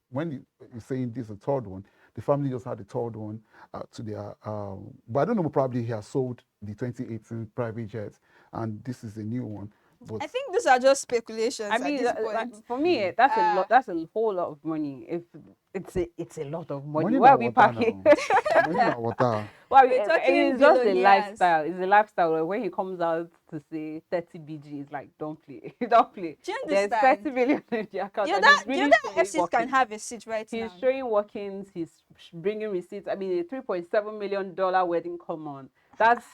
when you're saying this is a third one, the family just had the third one to their. But I don't know. Probably he has sold the 2018 private jet, and this is a new one. But
I think these are just
I
speculations at
mean,
this point.
for me, that's a
Uh,
lot. That's a whole lot of money. If it's a lot of money.
money
Why
na
are we
water
packing?
now. Money na water.
Well,
we're talking
it's just the
billionaires.
lifestyle. It's the lifestyle. When he comes out to say 30 BG, it's like, don't play. Don't play.
Do you
There's
understand?
30 million in the account.
The
And
other,
he's
the
really
other
showing
FCs can
workings.
have a seat right
He's
now.
showing workings. He's bringing receipts. I mean, a $3.7 million wedding. Come on. That's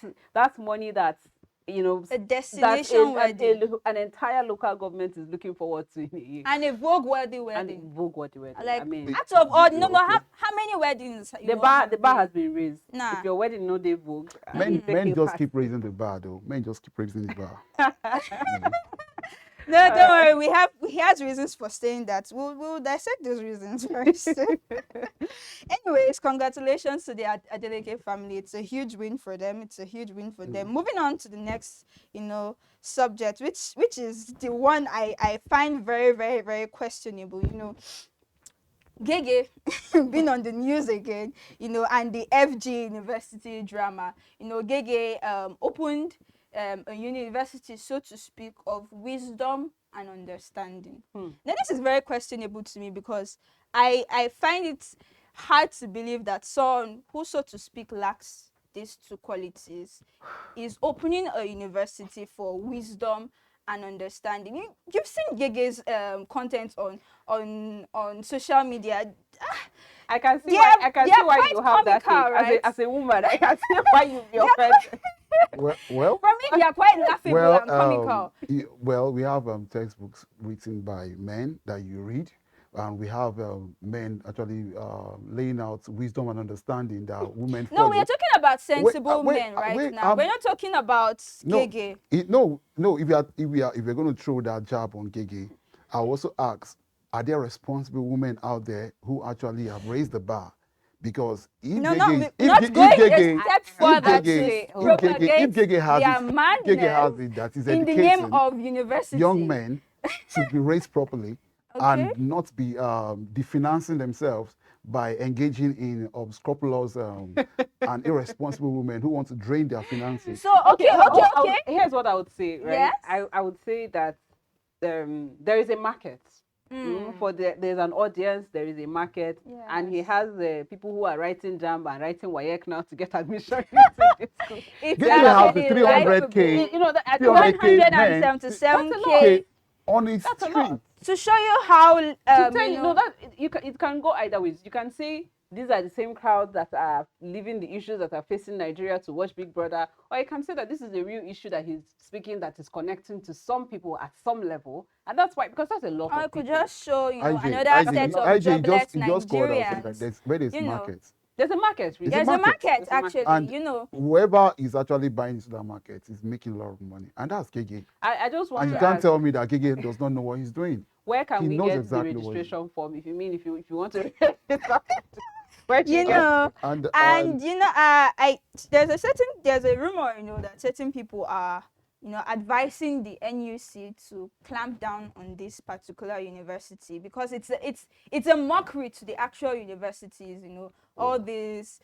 money that's,
A
that
destination wedding.
an entire local government is looking forward to in a year.
And a Vogue worthy
And
wedding.
Vogue what the wedding.
Like,
I mean,
out of all, no,
Okay.
how many weddings?
the bar
have
has been raised.
Nah.
If your wedding no day Vogue,
Men
take a
just
pass.
keep raising the bar though. Men just keep raising the bar.
No, don't worry. He has reasons for saying that. We'll dissect those reasons very soon. Anyways, congratulations to the Adeleke family. It's a huge win for them. It's a huge win for them. Moving on to the next, subject, which is the one I find very, very, very questionable. Geh Geh been on the news again, and the FG University drama. Geh Geh opened a university, so to speak, of wisdom and understanding. Now, this is very questionable to me because I find it hard to believe that someone who, so to speak, lacks these two qualities is opening a university for wisdom and understanding. You've seen Geh Geh's content on social media.
I can see
They
why.
are,
I can
they
see
are
why
quite
you have that
comical,
take.
right?
As a woman, I can see why you be
They are
offended.
Well,
For me, they are quite laughable and comical.
well, we have textbooks written by men that you read, and we have men actually laying out wisdom and understanding that women
No, we
follow.
are talking about sensible men right
wait,
now. We're not talking about Geh
no,
Geh.
no. If you're going to throw that jab on Geh Geh, I'll also ask: are there responsible women out there who actually have raised the bar? Because if
No,
Geh
not,
Geh,
not going
Geh
a
Geh,
step
if
further
Geh Geh,
to
say,
if Geh Geh,
propagate
if Geh Geh has
their
it, Geh Geh has
madness
it that is
in the name
educating
of university.
young men to be raised properly
Okay.
and not be definancing themselves by engaging in unscrupulous and irresponsible women who want to drain their finances.
So, okay.
Here's what I would say, right?
Yes.
I would say that there is a market. There's an audience, there is a market, and he
Yes.
has people who are writing JAMB and writing WAEC now to get admission into this school.
It's
Geh Geh has the
actually
300K,
You know that at
300K men,
177K
on its
That's a
stream.
lot.
to show you how
To tell you, no, that it can go either ways. You can say these are the same crowds that are living the issues that are facing Nigeria to watch Big Brother, or you can say that this is a real issue that he's speaking that is connecting to some people at some level, and that's why, because that's a lot
I
of
could
people.
just show another
IJ,
set of
IJ,
jobless
you just called out something.
Nigerians.
Where there's
You know.
markets.
There's a market, really.
There's a market
There's a market.
actually.
And whoever is actually buying into that market is making a lot of money. And that's Geh Geh.
I just want
And you
to
can't
ask,
tell me that Geh Geh does not know what he's doing.
where can
He
we
knows
get
exactly
the
what he's
registration form if you want to where do
You
get
know,
And
and there's a rumor, that certain people are, advising the NUC to clamp down on this particular university because it's a mockery to the actual universities, all these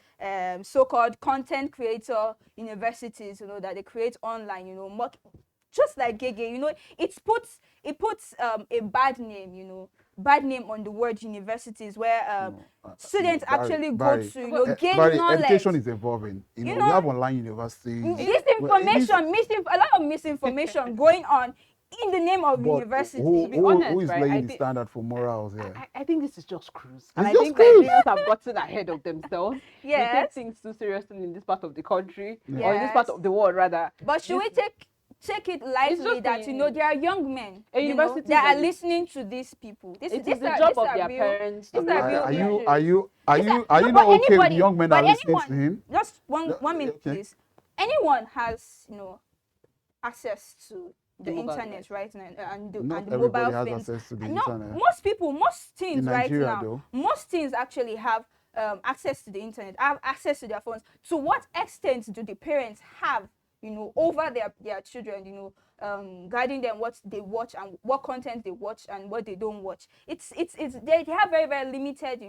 so-called content creator universities, that they create online, just like Geh Geh, it puts a bad name on the word universities where students actually go to gain
Barry,
knowledge.
education is evolving. We have online universities.
A lot of misinformation going on in the name of
But
university.
who is
right,
laying the standard for morals here?
I think this is just cruise. And I
just
think
cruise.
Nigerians have gotten ahead of themselves. We take
Yes.
things too seriously in this part of the country,
Yeah.
or in this part of the world, rather.
But should we take it lightly
just
that there are young men
university
that are
that
listening to these people?
It is the job of their parents.
These are real issues.
Are you
but
not okay with
anybody-
the young men
but
are listening to
anyone-
him?
Just one minute,
okay.
please. Anyone has access to the
mobile
internet
device.
right now and the
Not
and the
everybody
mobile
has
phones.
access to the
No,
internet.
most teens
In
right
Nigeria,
now,
though.
most teens actually have access to the internet, have access to their phones. To what extent do the parents have, over their children, guiding them what they watch and what content they watch and what they don't watch? It's they have very, very limited,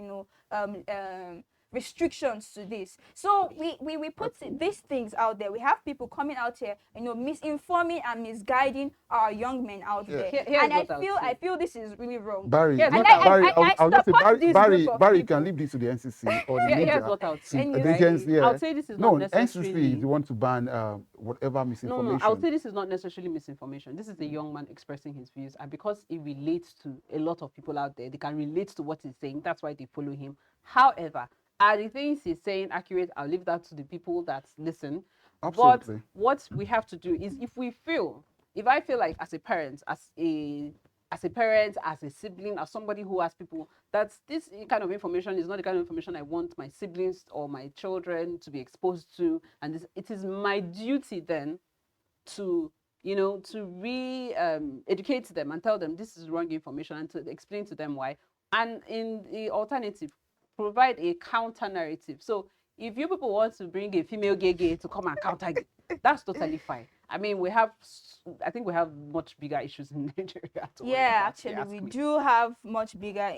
restrictions to this. So we put these things out there. We have people coming out here, misinforming and misguiding our young men out there.
Here's
And
what I would
I
say.
feel this is really wrong.
Barry,
Here's
look,
what I-
Barry,
I
I'll just say,
support this
Barry,
group of
Barry, you
people.
can leave this to the NCC or the
Here's
media.
what I would say.
The
Right?
agents, yeah.
I would say this is
no,
not necessarily.
NCC is the one to ban whatever
No,
misinformation.
I would say this is not necessarily misinformation. This is a young man expressing his views, and because it relates to a lot of people out there, they can relate to what he's saying. That's why they follow him. However, are the things he's saying accurate? I'll leave that to the people that listen.
Absolutely.
But what we have to do is, if I feel like as a parent, as a sibling, as somebody who has people, that this kind of information is not the kind of information I want my siblings or my children to be exposed to, and it is my duty then to educate them and tell them this is wrong information and to explain to them why. And in the alternative, provide a counter narrative. So if you people want to bring a female Geh Geh to come and counter Geh, that's totally fine. I mean, I think we have much bigger issues in Nigeria.
Yeah, actually, we do have much bigger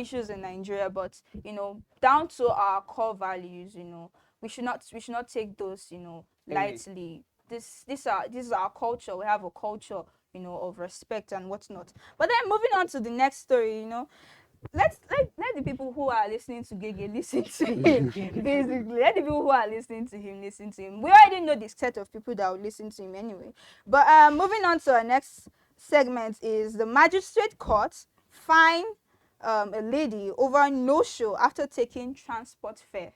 issues in Nigeria, but down to our core values, we should not take those, lightly. This is our culture. We have a culture, of respect and whatnot. But then moving on to the next story, let the people who are listening to Geh Geh listen to him. Basically, let the people who are listening to him listen to him. We already know the set of people that will listen to him anyway. But moving on to our next segment is the magistrate court fine a lady over no show after taking transport fare.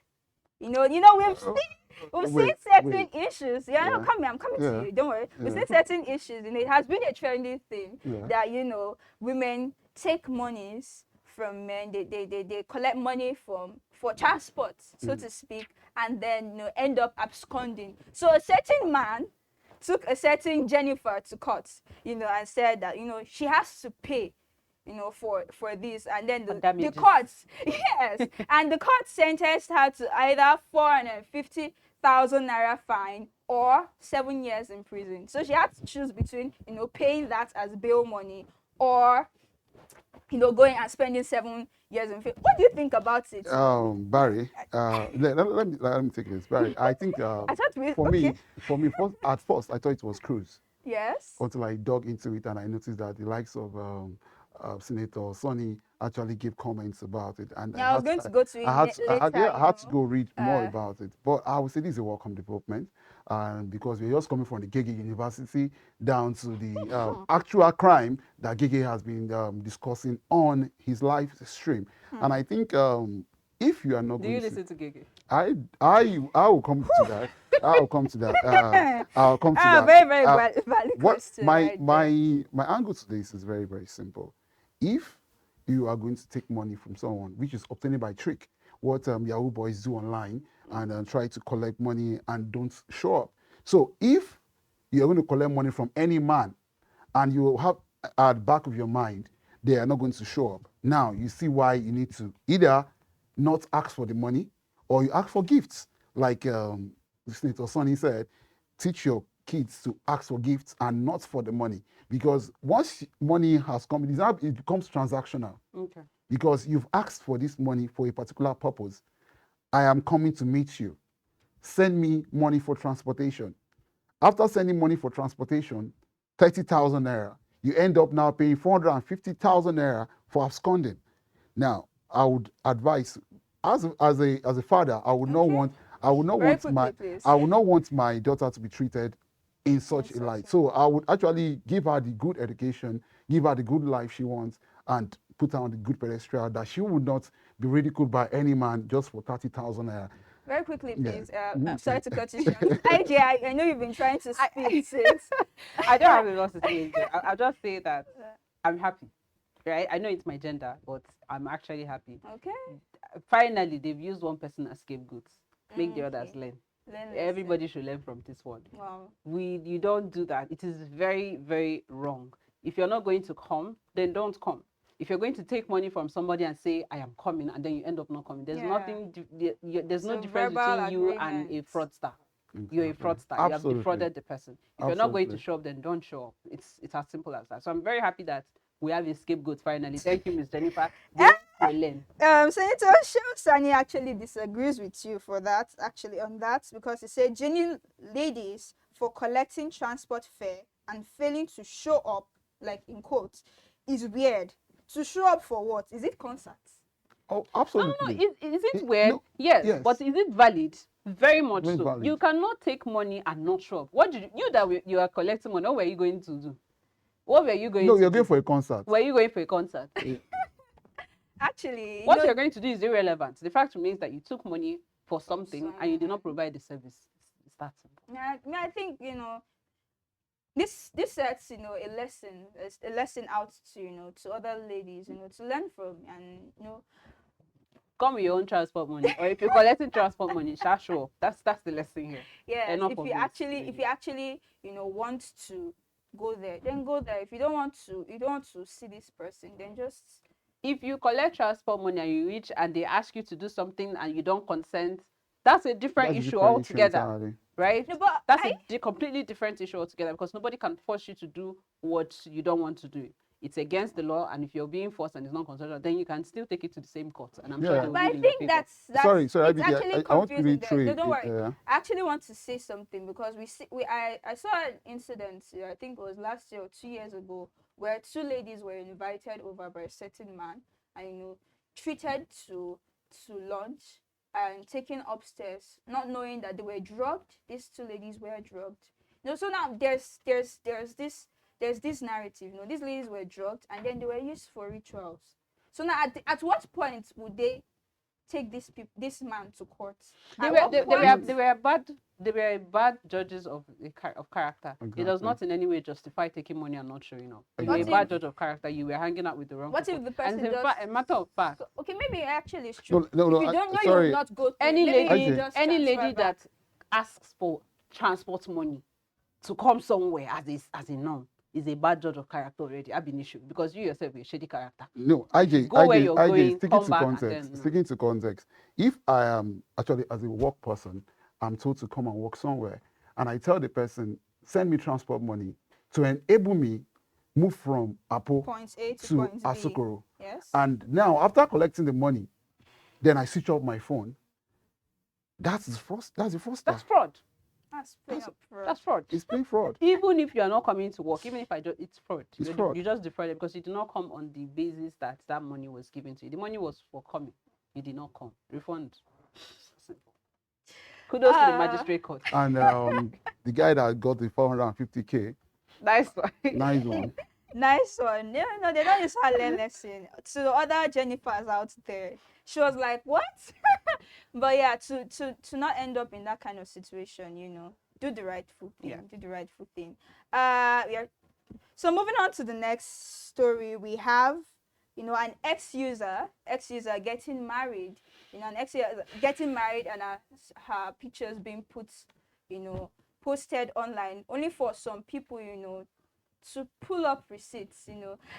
We've seen certain issues. Yeah, no,
Yeah.
I'm coming
Yeah.
to you. Don't worry. We've
Yeah.
seen certain issues, and it has been a trending thing
Yeah.
that women take monies from men. They collect money for transport, so to speak, and then end up absconding. So a certain man took a certain Jennifer to court, and said that she has to pay for this, and then the
damages.
courts, yes, and the court sentenced her to either 450,000 naira fine or 7 years in prison. So she had to choose between paying that as bail money or going and spending 7 years in prison. What do you think about it?
Barry, let me take this. Barry, I think
I thought
for me, at first I thought it was cruise
yes.
until I dug into it and I noticed that the likes of Senator Sonny actually gave comments about it, and
Yeah, I was going to go to it
I had to
later,
go read more about it. But I would say this is a welcome development, because we're just coming from the Geh Geh University down to the actual crime that Geh Geh has been discussing on his live stream, and I think if you are not
Do
going
you
to
listen to Geh Geh?
I will come to that. I'll come to that. I'll come to that.
Very, very valid
What
question.
my
right
my angle to this is very, very simple. If you are going to take money from someone, which is obtained by trick, what Yahoo boys do online and try to collect money and don't show up. So if you're going to collect money from any man and you have at the back of your mind they are not going to show up, now you see why you need to either not ask for the money or you ask for gifts. Like Senator Sonny said, teach your kids to ask for gifts and not for the money, because once money has come, it becomes transactional.
Okay.
Because you've asked for this money for a particular purpose. I am coming to meet you. Send me money for transportation. After sending money for transportation, 30,000 naira, you end up now paying 450,000 naira for absconding. Now, I would advise, as a father, I would not want my daughter to be treated in such a light. So I would actually give her the good education, give her the good life she wants, and put her on the good pedestal that she would not be ridiculed by any man just for 30,000 naira.
Very quickly,
Yeah.
please. Sorry to cut you short. Ike, I know you've been trying to speak since.
I don't have a lot to say. I'll just say that I'm happy, right? I know it's my gender, but I'm actually happy.
Okay.
Finally, they've used one person as scapegoat. Make the others learn.
Learn
Everybody should learn from this one.
Wow.
You don't do that. It is very, very wrong. If you're not going to come, then don't come. If you're going to take money from somebody and say I am coming, and then you end up not coming, there's nothing. There's no difference between you and a fraudster. You're a fraudster.
Absolutely.
You have defrauded the person. If you're not going to show up, then don't show up. It's as simple as that. So I'm very happy that we have a scapegoat finally. Thank you, Ms. Jennifer.
Senator Sani actually disagrees with you for that, on that, because he said genuine ladies for collecting transport fare and failing to show up, like in quotes, is weird. To show up for what? Is it concerts?
Oh, absolutely.
No, is it weird?
No,
yes, but is it valid? Very much
Very
so.
valid.
You cannot take money and not show up. What did you are collecting money? What were you going to do? What were you going to do?
No, you're going for a concert.
Were you going for a concert?
Actually,
what you're going to do is irrelevant. The fact remains that you took money for something and you did not provide the service. It's that simple.
Yeah, I think this sets a lesson out to to other ladies to learn from, and
come with your own transport money, or if you're collecting transport money, show up. That's the lesson here.
Yes, if you actually want to go there, then go there. If you don't want to see this person, then just.
If you collect transport money and you reach and they ask you to do something and you don't consent, that's a different issue altogether, right?
No, but
that's a completely different issue altogether, because nobody can force you to do what you don't want to do. it's against the law, and if you're being forced and it's not consensual, then you can still take it to the same court, and I'm sure
Yeah.
they will
But I
rule in your
think
favor.
that's
Sorry,
it's
Abidi,
actually
I want to
confusing there. No,
reiterate.
don't worry. I actually want to say something because I saw an incident. I think it was last year or 2 years ago, where two ladies were invited over by a certain man, and treated to lunch and taken upstairs, not knowing that they were drugged. These two ladies were drugged. So now there's this narrative. These ladies were drugged and then they were used for rituals. So now at what point would they take this man to court?
They
At
were
what
they,
point?
they were bad judges of character. It does
Exactly.
not in any way justify taking money and not showing up. You
What
were a
if-
bad judge of character. You were hanging out with the wrong
What
people.
if the person
and it's
just
a matter of fact.
So, okay, maybe actually it's true.
No,
If you don't know, you
sorry.
will not go to
Any
maybe
lady,
you just
any
transfer
lady
back.
that asks for transport money to come somewhere as a norm is a bad judge of character already. I've been issue because you yourself are a shady character.
No,
Go where you're going,
sticking
come
to
back, and
context.
then,
Sticking to context. If I am actually as a work person, I'm told to come and work somewhere, and I tell the person, send me transport money to enable me move from Apo
Point A to
to
point B.
Asokoro.
Yes.
And now, after collecting the money, then I switch off my phone. That's the first. That's the first
that's
step.
fraud.
That's plain up fraud.
That's fraud.
It's plain fraud.
Even if you are not coming to work, even if it's fraud.
It's fraud.
You just defrauded because you did not come on the basis that that money was given to you. The money was for coming. You did not come. Refund. Kudos to the magistrate court.
And the guy that got the 450K,
Nice one.
nice one.
Nice one. No, they don't use her learn lesson. To the other Jennifers out there, she was like, "What?" But yeah, to not end up in that kind of situation, do the rightful thing.
Yeah.
Do the rightful thing. So moving on to the next story, we have, an ex-user getting married. An ex-user getting married, and her pictures being posted online, only for some people, to pull up receipts.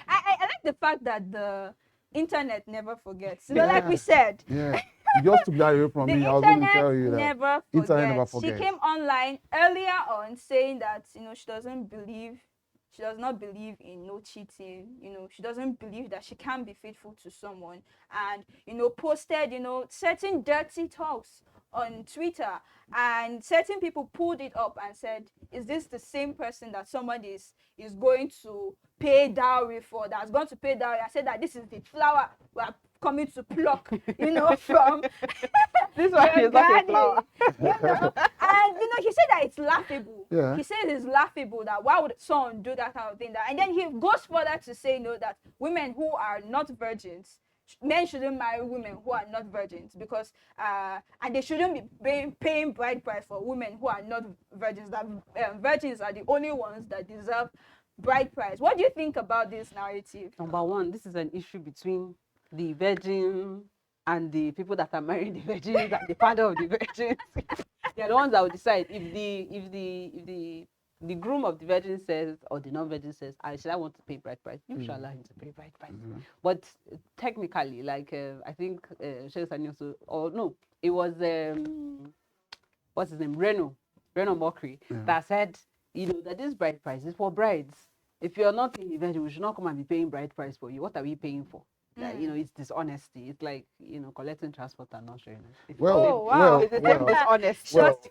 I like the fact that the internet never forgets. Like we said,
Yeah. You just took that away from
the
me. I was going to
internet
tell you that.
never
Internet never
forgets. She
forgets.
came online earlier on saying that she does not believe in no cheating. She doesn't believe that she can be faithful to someone, and posted certain dirty talks on Twitter, and certain people pulled it up and said, is this the same person that somebody is going to pay dowry for, that's going to pay dowry? I said that this is the flower we are coming to pluck from
This one
your
is not a
garden.
flower.
And he said that it's laughable.
Yeah.
He says it's laughable that why would someone do that kind of thing. And then he goes further to say that women who are not virgins, men shouldn't marry women who are not virgins, because and they shouldn't be paying bride price for women who are not virgins. That virgins are the only ones that deserve bride price. What do you think about this narrative?
Number one, this is an issue between the virgin and the people that are marrying the virgins and the father of the virgins. They're the ones that will decide if the groom of the virgin says, or the non-virgin says, I want to pay bride price. You shall allow him to pay bride price. But technically, like I think it was what's his name, Reno Mockery, that said, that this bride price is for brides. If you're not a virgin, we should not come and be paying bride price for you. What are we paying for? It's dishonesty. It's like, collecting transport and not showing it.
Well,
It's dishonesty.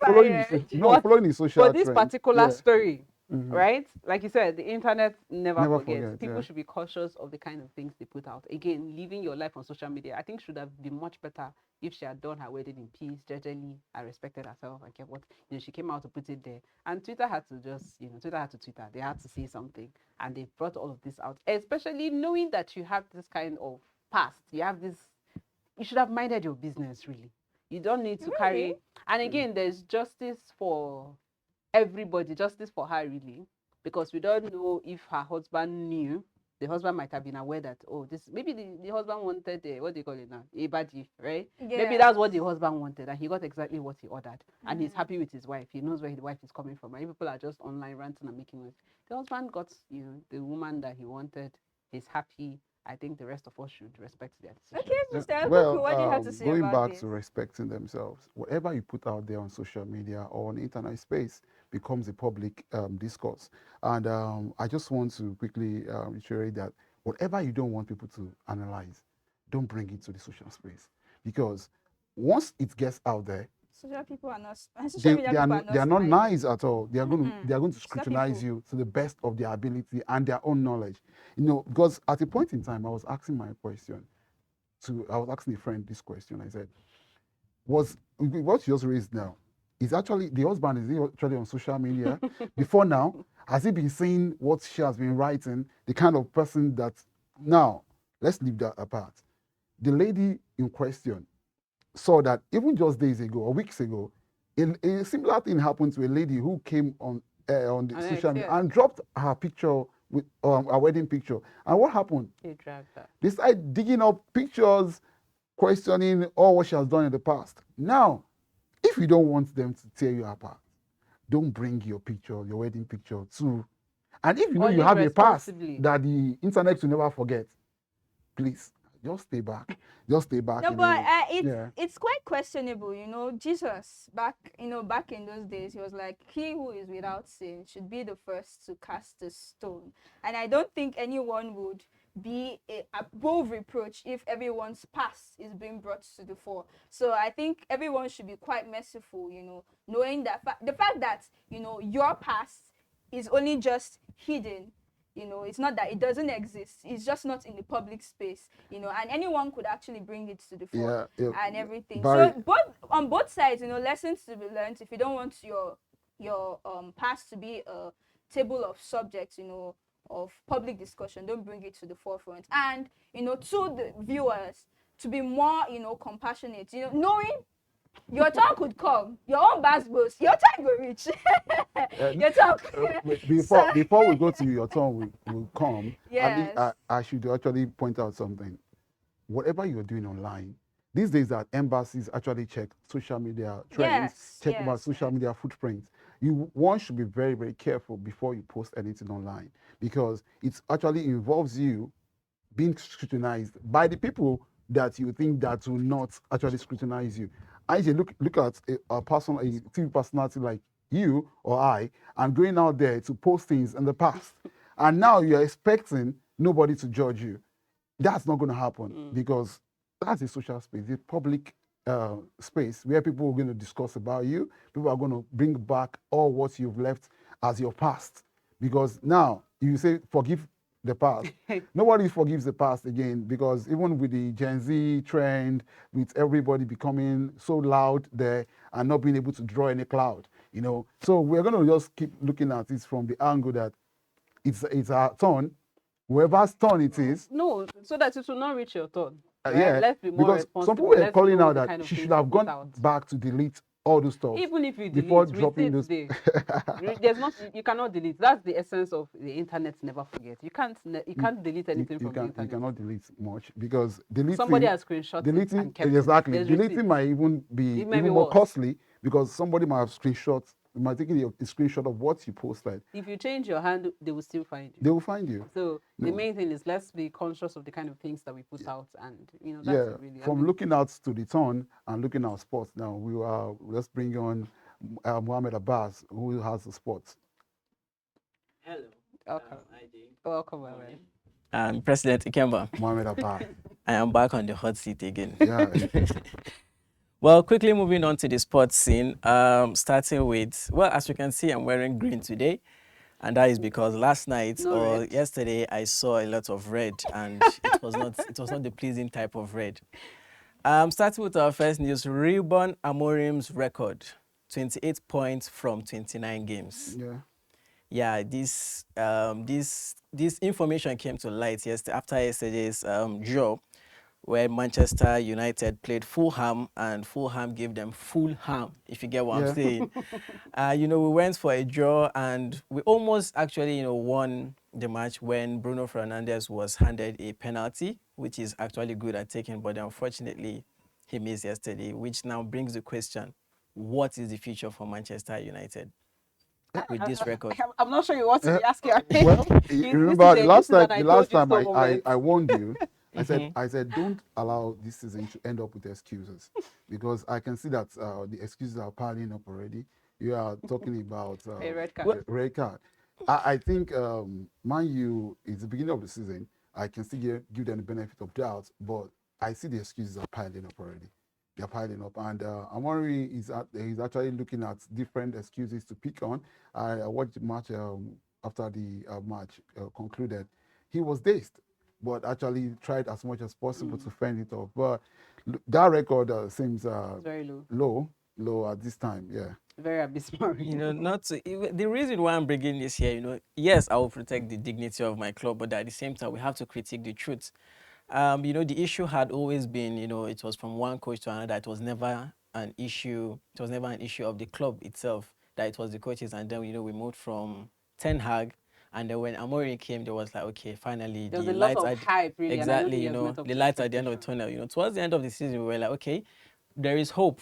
following the social
For this
trend.
particular story, right? Like you said, the internet never forgets.
forgets,
People
yeah.
should be cautious of the kind of things they put out. Again, living your life on social media, I think should have been much better if she had done her wedding in peace, gingerly, and respected herself and kept what, she came out to put it there. And Twitter had to just, Twitter had to Twitter. They had to say something. And they brought all of this out, especially knowing that you have this kind of past. You should have minded your business, really. You don't need to carry. And again, there's justice for everybody, justice for her, really, because we don't know if her husband knew. The husband might have been aware that, maybe the husband wanted, what do you call it now? Ibaji, right?
Yeah.
Maybe that's what the husband wanted, and he got exactly what he ordered. And he's happy with his wife. He knows where his wife is coming from. And people are just online ranting and making noise. The husband got, the woman that he wanted. He's happy. I think the rest of us should respect their decision.
Okay,
Yeah,
Mr. Nkuku,
well,
what do you have to say
going
about
back
this?
to respecting themselves, whatever you put out there on social media or on internet space becomes a public discourse. And I just want to quickly reiterate that whatever you don't want people to analyze, don't bring it to the social space. Because once it gets out there,
Social people are not, social media people are
they
not
are not
smiling.
nice at all. They are going to
Social
scrutinize
people.
you to the best of their ability and their own knowledge. You know, because at a point in time, I was asking my question I was asking a friend this question. I said, was what you just raised now is actually the husband is he actually on social media before now? Has he been saying what she has been writing? The kind of person that now, let's leave that apart. The lady in question saw that even just days ago or weeks ago, a similar thing happened to a lady who came on the
And
social media
yes,
and dropped her picture with a wedding picture. And what happened?
they dragged that.
They started digging up pictures, questioning all what she has done in the past. Now, if you don't want them to tear you apart, don't bring your picture, your wedding picture too. And if you know
Or
you
live
have a past
responsibly.
that the internet will never forget, please just stay back. Just stay back.
No,
in
but
a- yeah.
it's quite questionable, you know. Jesus back, back in those days, he was like, "He who is without sin should be the first to cast a stone." And I don't think anyone would be above reproach if everyone's past is being brought to the fore. So I think everyone should be quite merciful, knowing that the fact that your past is only just hidden. It's not that it doesn't exist. It's just not in the public space, and anyone could actually bring it to the fore and everything.
Barry,
So on both sides, lessons to be learned. If you don't want your past to be a table of subjects, of public discussion, don't bring it to the forefront. And, to the viewers, to be more, compassionate, knowing your turn could come, your own bass goes, your time will reach. Your turn. So,
before we go to your turn, will come.
yes.
I should actually point out something. Whatever you're doing online, these days that embassies actually check social media trends,
Yes,
check about
yes,
social media footprints. One should be very, very careful before you post anything online because it actually involves you being scrutinized by the people that you think that will not actually scrutinize you. I say look at a person, a TV personality like you or I, and going out there to post things in the past, and now you're expecting nobody to judge you. That's not going to happen because that's a social space, a public space where people are going to discuss about you. People are going to bring back all what you've left as your past. Because now you say forgive the past. Nobody forgives the past again because even with the Gen Z trend, with everybody becoming so loud there and not being able to draw any cloud, So we're going to just keep looking at it from the angle that it's our turn. Whoever's turn it is,
No, so that it will not reach your turn. Right?
yeah,
Let's be more
because some people
responsible.
were
Let's
calling
know
out
the
that
kind of
she should
things to
have
put
gone
out.
back to delete all those stuff
Even if you
before
delete,
dropping those.
receipts there. There's not, you cannot delete. That's the essence of the internet. Never forget. You can't delete anything from the
You
internet.
cannot delete much because
Somebody
deleting
has screenshot it and kept
exactly
it. There's
deleting
receipts.
might even be
It might be
even more
worse.
costly because somebody might have might take a screenshot of what you posted.
If you change your hand, they will still find you.
They will find you.
So the
No.
main thing is let's be conscious of the kind of things that we put out, and that's
Yeah,
it really.
from looking out to the turn and looking at sports now, let's bring on Mohamed Abbas, who has the sports.
Hello.
Okay. Welcome, Ruben.
President Ikemba.
Mohamed Abbas.
I am back on the hot seat again.
Yeah.
Well, quickly moving on to the sports scene, starting with, well, as you can see, I'm wearing green today. And that is because last night or yesterday, I saw a lot of red and it was not the pleasing type of red. Starting with our first news, Ruben Amorim's record, 28 points from 29 games.
Yeah.
Yeah, this information came to light after yesterday's draw, where Manchester United played Fulham and Fulham gave them Fulham, if you get what I'm saying. We went for a draw and we almost actually, won the match when Bruno Fernandes was handed a penalty, which is actually good at taking, but unfortunately he missed yesterday, which now brings the question, what is the future for Manchester United? with this record.
I'm not sure you want to be asking.
Well, you remember the last time,
moment.
I warned you.
Mhm.
I said, don't allow this season to end up with excuses, because I can see that the excuses are piling up already. You are talking about
A red card.
Well,
red card. I think Man U is the beginning of the season. I can still give them the benefit of doubt, but I see the excuses are piling up already. They're piling up, and Amorim he's actually looking at different excuses to pick on. I watched the match after the match concluded. He was dazed, but actually tried as much as possible to fend it off. But that record seems
It's very low.
low at this time. Yeah.
Very abysmal.
not to, the reason why I'm bringing this here, yes, I will protect the dignity of my club, but at the same time, we have to critique the truth. The issue had always been, it was from one coach to another. It was never an issue. It was never an issue of the club itself, that it was the coaches. And then, we moved from Ten Hag. And then when Amorim came, there was like, okay, finally,
There was
the
a lot
lights
of
are
hype, really, and I don't
exactly,
think he has met up
the
to
lights at the end of the
expectation.
tunnel. Towards the end of the season, we were like, okay, there is hope.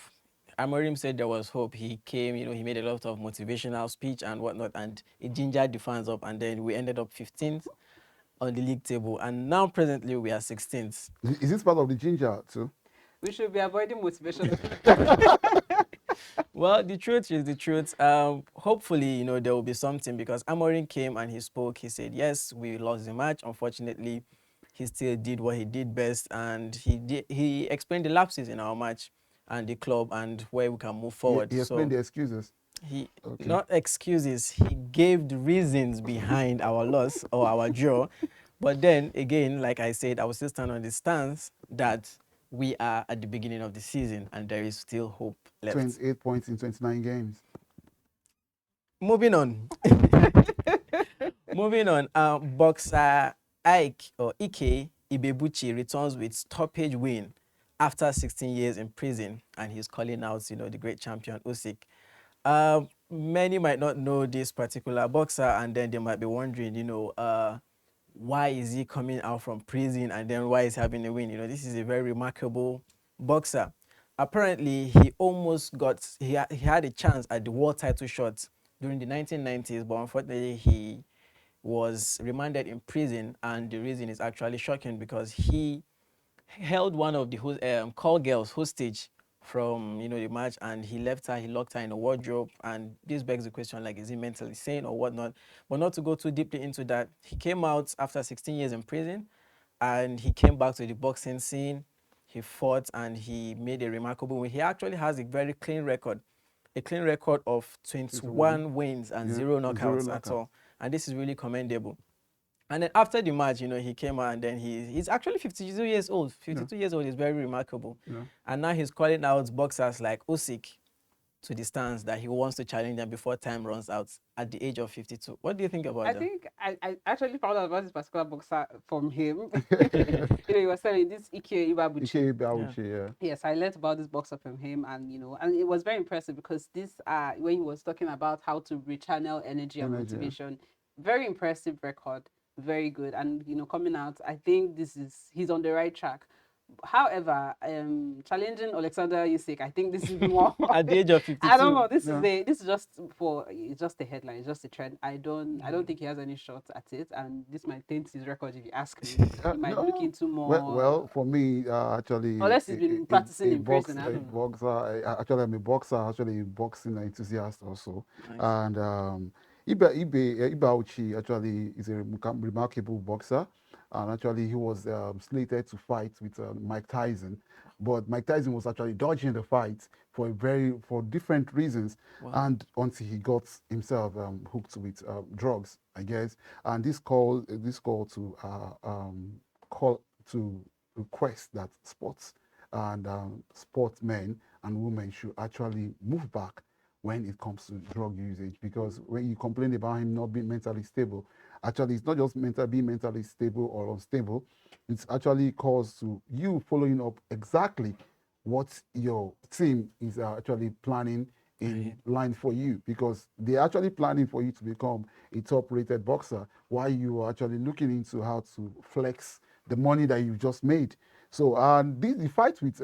Amorim said there was hope. He came, he made a lot of motivational speech and whatnot, and it gingered the fans up. And then we ended up 15th on the league table, and now presently we are 16th.
Is this part of the ginger too?
We should be avoiding motivation.
Well, the truth is the truth. Hopefully, there will be something, because Amorim came and he spoke. He said, yes, we lost the match. Unfortunately, he still did what he did best, and he explained the lapses in our match and the club and where we can move forward.
He explained the excuses.
He
Okay.
not excuses, he gave the reasons behind our loss or our draw. But then again, like I said, I will still stand on the stance that we are at the beginning of the season and there is still hope left.
28 points in 29 games.
Moving on. Moving on. Boxer Ike Ibeabuchi returns with stoppage win after 16 years in prison, and he's calling out, the great champion Usyk. Many might not know this particular boxer, and then they might be wondering, why is he coming out from prison and then why is he having a win? This is a very remarkable boxer. Apparently, he almost he had a chance at the world title shot during the 1990s, but unfortunately, he was remanded in prison, and the reason is actually shocking because he held one of the call girls hostage from the match, and he left her, he locked her in a wardrobe, and this begs the question, like, is he mentally sane or whatnot? But not to go too deeply into that, he came out after 16 years in prison, and he came back to the boxing scene. He fought and he made a remarkable win. He actually has a very clean record, of 21 wins and zero knockouts at all, and this is really commendable. And then after the match, he came out and then he's actually 52 years old. 52 years old is very remarkable.
Yeah.
And now he's calling out boxers like Usyk to the stance that he wants to challenge them before time runs out at the age of 52. What do you think about
I
that?
think I actually found out about this particular boxer from him. He was telling this Ike Ibeabuchi.
Ike Ibeabuchi, yeah.
Yes, I learned about this boxer from him, and and it was very impressive because this when he was talking about how to rechannel energy and motivation, very impressive record, very good, and coming out, I think he's on the right track. However, challenging Alexander Usyk, I think this is more
at the age of 52.
I don't know. This is just it's just a headline, it's just a trend. I don't think he has any shot at it, and this might taint his record if you ask me. He might look into more.
Well, for me, actually,
unless he's been practicing in prison. I
a
don't know.
boxer. Actually, I'm a boxer. Actually, a boxing enthusiast also,
Nice.
and Ibeabuchi actually is a remarkable boxer, and actually he was slated to fight with Mike Tyson, but Mike Tyson was actually dodging the fight for different reasons, and until he got himself hooked with drugs, I guess, and this call to request that sports and sportsmen and women should actually move back when it comes to drug usage, because when you complain about him not being mentally stable, actually it's not just being mentally stable or unstable, it's actually caused to you following up exactly what your team is actually planning in line for you, because they're actually planning for you to become a top-rated boxer while you are actually looking into how to flex the money that you've just made. So the fight with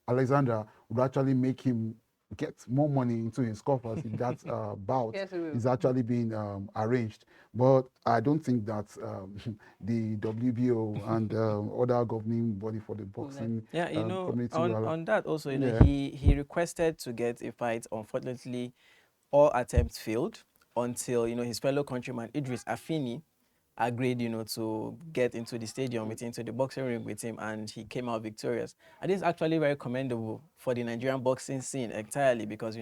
Alexander would actually make him get more money into his coffers if that bout
Yes, it will.
is actually being arranged. But I don't think that the WBO and other governing body for the boxing
Yeah,
community
on
will.
that also,
Yeah,
he requested to get a fight. Unfortunately, all attempts failed until his fellow countryman Idris Afini agreed, to get into the stadium with into the boxing ring with him, and he came out victorious. And this is actually very commendable for the Nigerian boxing scene entirely because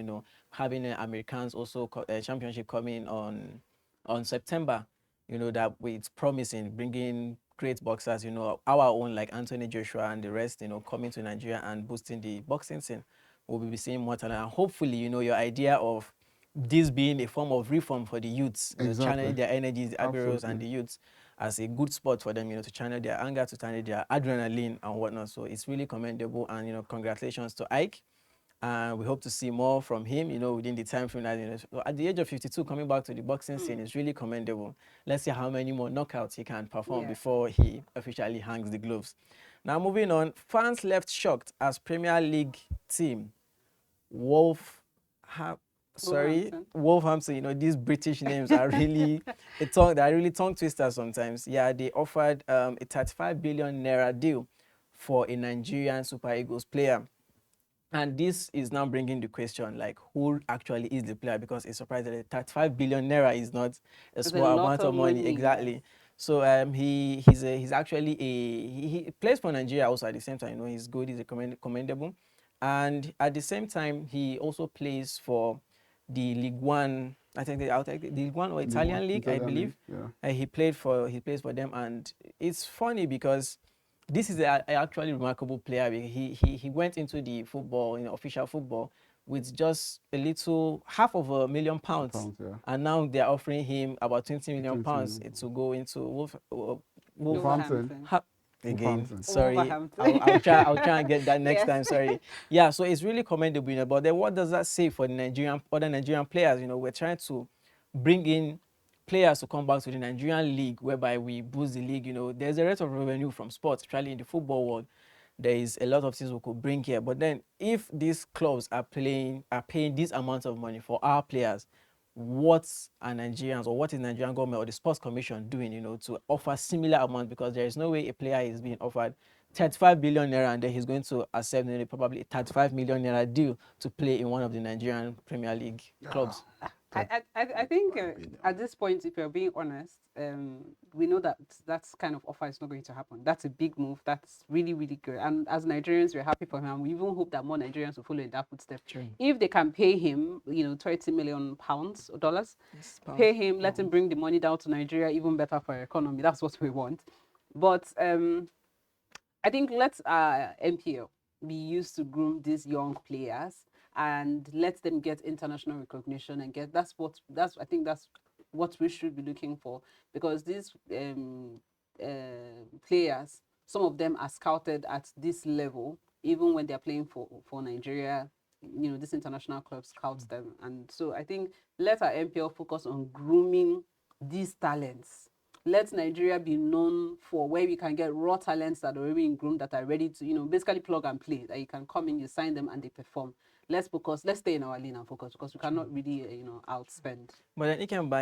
having Americans also championship coming on September, that it's promising, bringing great boxers, our own like Anthony Joshua and the rest, coming to Nigeria and boosting the boxing scene. We'll be seeing more talent, and hopefully, your idea of this being a form of reform for the youths,
exactly.
channeling their energies, the Agueros and
Absolutely.
the youths, as a good spot for them, to channel their anger, to channel their adrenaline and whatnot. So it's really commendable, and congratulations to Ike. And we hope to see more from him, within the time frame that, so at the age of 52, coming back to the boxing scene is really commendable. Let's see how many more knockouts he can perform
Yeah.
before he officially hangs the gloves. Now, moving on, fans left shocked as Premier League team Wolverhampton. These British names are really they're really tongue twisters sometimes. Yeah, they offered a 35 billion naira deal for a Nigerian Super Eagles player. And this is now bringing the question, like, who actually is the player? Because it's surprising that 35 billion naira is not a
It's a
small
lot
amount of
of
money.
money,
Exactly.
yes.
So he's actually he plays for Nigeria also at the same time. He's good. He's commendable, and at the same time he also plays for the League One. I think I'll take the League One or Italian League, I believe.
Yeah.
He plays for them, and it's funny because this is a actually remarkable player. He went into the football, official football, with just a little half of £1 million,
Yeah.
and now they're offering him about 20 million
20
pounds
million.
to go into
Wolverhampton.
again.
Wolverhampton.
Sorry,
Wolverhampton.
I'll try and get that next
Yes.
time. Sorry. Yeah, so it's really commendable. But then, what does that say for the other Nigerian players? We're trying to bring in players to come back to the Nigerian league, whereby we boost the league. There's a rate of revenue from sports, especially in the football world. There is a lot of things we could bring here. But then, if these clubs are paying this amount of money for our players, what are Nigerians, or what is Nigerian government or the Sports Commission doing, to offer similar amount? Because there is no way a player is being offered 35 billion naira and then he's going to accept probably a 35 million naira deal to play in one of the Nigerian Premier League clubs.
I think at this point, if you're being honest, we know that kind of offer is not going to happen. That's a big move. That's really, really good. And as Nigerians, we're happy for him. And we even hope that more Nigerians will follow in that footstep.
True.
If they can pay him, 30 million pounds or dollars,
Yes,
pay him, let him bring the money down to Nigeria, even better for our economy. That's what we want. But I think let's MPL be used to groom these young players and let them get international recognition and get I think that's what we should be looking for, because these players, some of them are scouted at this level even when they're playing for Nigeria. This international club scouts them, and so I think let our MPL focus on grooming these talents. Let Nigeria be known for where we can get raw talents that are already being groomed, that are ready to, basically plug and play, that you can come in, you sign them, and they perform. Let's focus, let's stay in our lane and focus, because we cannot really, outspend.
But then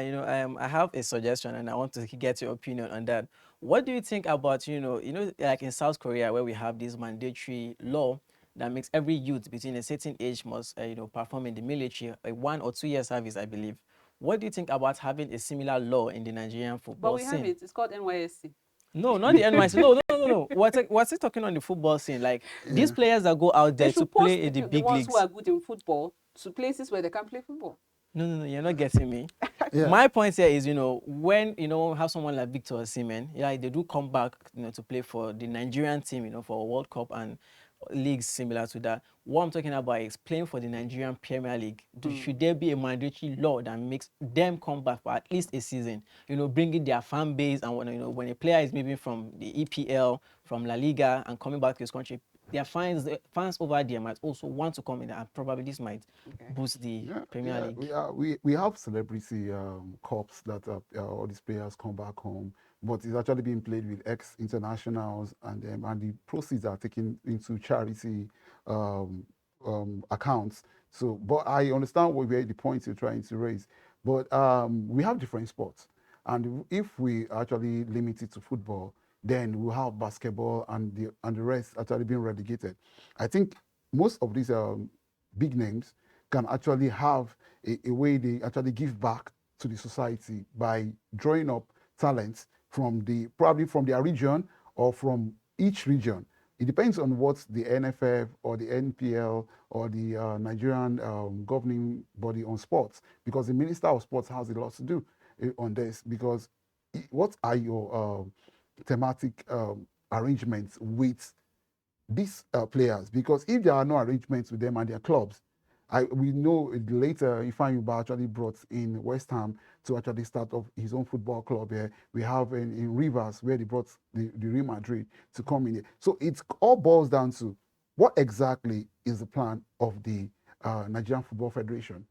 I have a suggestion and I want to get your opinion on that. What do you think about, like in South Korea, where we have this mandatory law that makes every youth between a certain age must, perform in the military, a 1 or 2 year service, I believe. What do you think about having a similar law in the Nigerian football
But we
scene?
have it. It's called NYSC.
No, not the NYC. No. What's it talking on the football scene? Like these players that go out there to play in the big
ones
leagues.
who are good in football to places where they can play football.
No, you're not getting me.
Yeah.
My point here is, when we have someone like Victor Osimhen, they do come back, to play for the Nigerian team, for a World Cup and leagues similar to that. What I'm talking about is playing for the Nigerian Premier League. Should there be a mandatory law that makes them come back for at least a season? Bringing their fan base, and when a player is moving from the EPL, from La Liga, and coming back to his country, their fans over there might also want to come in, and probably this might boost the Premier League.
We have celebrity cups that all these players come back home, but it's actually being played with ex-internationals, and the proceeds are taken into charity accounts So, but I understand where the points you're trying to raise. But we have different sports, and if we actually limit it to football, then we'll have basketball and the rest actually being relegated. I think most of these big names can actually have a way they actually give back to the society by drawing up talents from probably from their region or from each region. It depends on what the NFF or the NPL or the Nigerian governing body on sports, because the Minister of Sports has a lot to do on this. Because what are your thematic arrangements with these players? Because if there are no arrangements with them and their clubs, we know later Ifeanyi Uba actually brought in West Ham to actually start off his own football club here. We have in Rivers where they brought the Real Madrid to come in here. So it all boils down to what exactly is the plan of the Nigerian Football Federation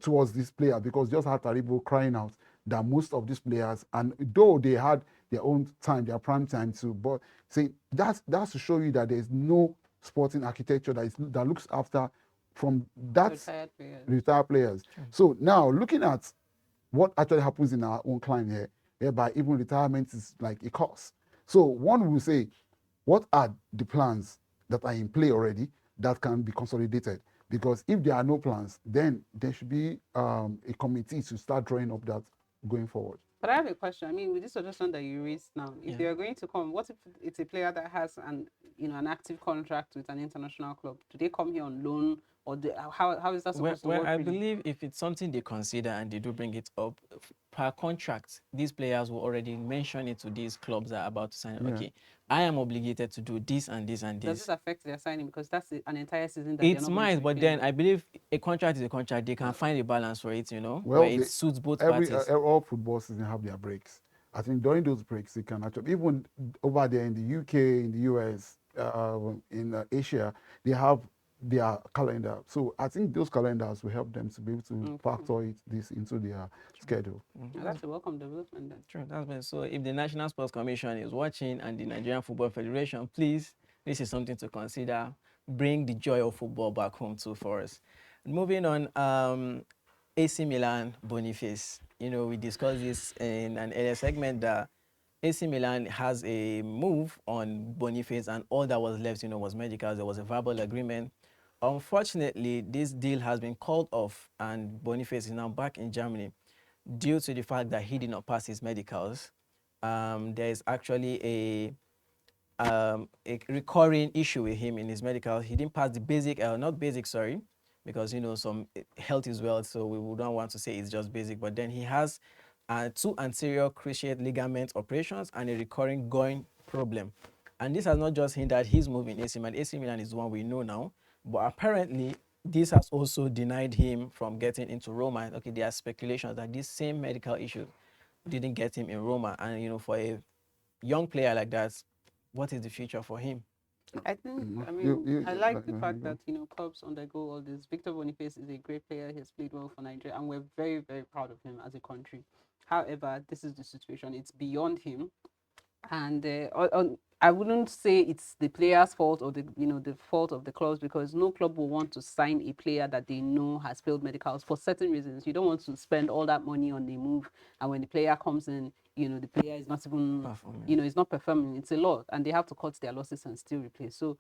towards this player, because just had Taribo crying out that most of these players, and though they had their own time, their prime time too, but see that's to show you that there's no sporting architecture that looks after from that retired players.
Sure.
So now looking at what actually happens in our own climate here, whereby even retirement is like a cost. So one will say, what are the plans that are in play already that can be consolidated? Because if there are no plans, then there should be a committee to start drawing up that going forward.
But I have a question. I mean, with this suggestion that you raised now, if
Yeah.
you're going to come, what if it's a player that has an active contract with an international club? Do they come here on loan, or how is that supposed to work?
I
really?
believe if it's something they consider and they do bring it up, per contract, these players will already mention it to these clubs that are about to sign.
Yeah.
Okay, I am obligated to do this and this and
Does
this.
this affect their signing, because that's an entire season that they're
It
not going to
might,
be
but
playing
then
with?
I believe a contract is a contract. They can find a balance for it, where
Well,
it suits both
every
parties.
all football season have their breaks. I think during those breaks, they can actually, even over there in the UK, in the US, in Asia, they have their calendar. So I think those calendars will help them to be able to factor this into their schedule.
That's a welcome development then.
True, that's been so. If the National Sports Commission is watching and the Nigerian Football Federation, please, this is something to consider. Bring the joy of football back home too for us. Moving on, AC Milan Boniface. We discussed this in an earlier segment that AC Milan has a move on Boniface, and all that was left, was medical. There was a verbal agreement. Unfortunately, this deal has been called off, and Boniface is now back in Germany due to the fact that he did not pass his medicals. There is actually a recurring issue with him in his medical. He didn't pass the basic, not basic, sorry, because some health is wealth, so we would not want to say it's just basic. But then he has 2 anterior cruciate ligament operations and a recurring groin problem. And this has not just hindered his move in AC Milan. AC Milan is the one we know now, but apparently this has also denied him from getting into Roma. Okay, there are speculations that this same medical issue didn't get him in Roma, and for a young player like that, what is the future for him?
I think, I
You-
mean,
you-
I like
like,
the
you
fact
go.
that, clubs undergo all this. Victor Boniface is a great player. He has played well for Nigeria, and we're very, very proud of him as a country. However, this is the situation. It's beyond him. And I wouldn't say it's the player's fault or the fault of the clubs, because no club will want to sign a player that they know has failed medicals for certain reasons. You don't want to spend all that money on the move, and when the player comes in, the player is not even
Performing.
it's not performing. It's a lot, and they have to cut their losses and still replace. So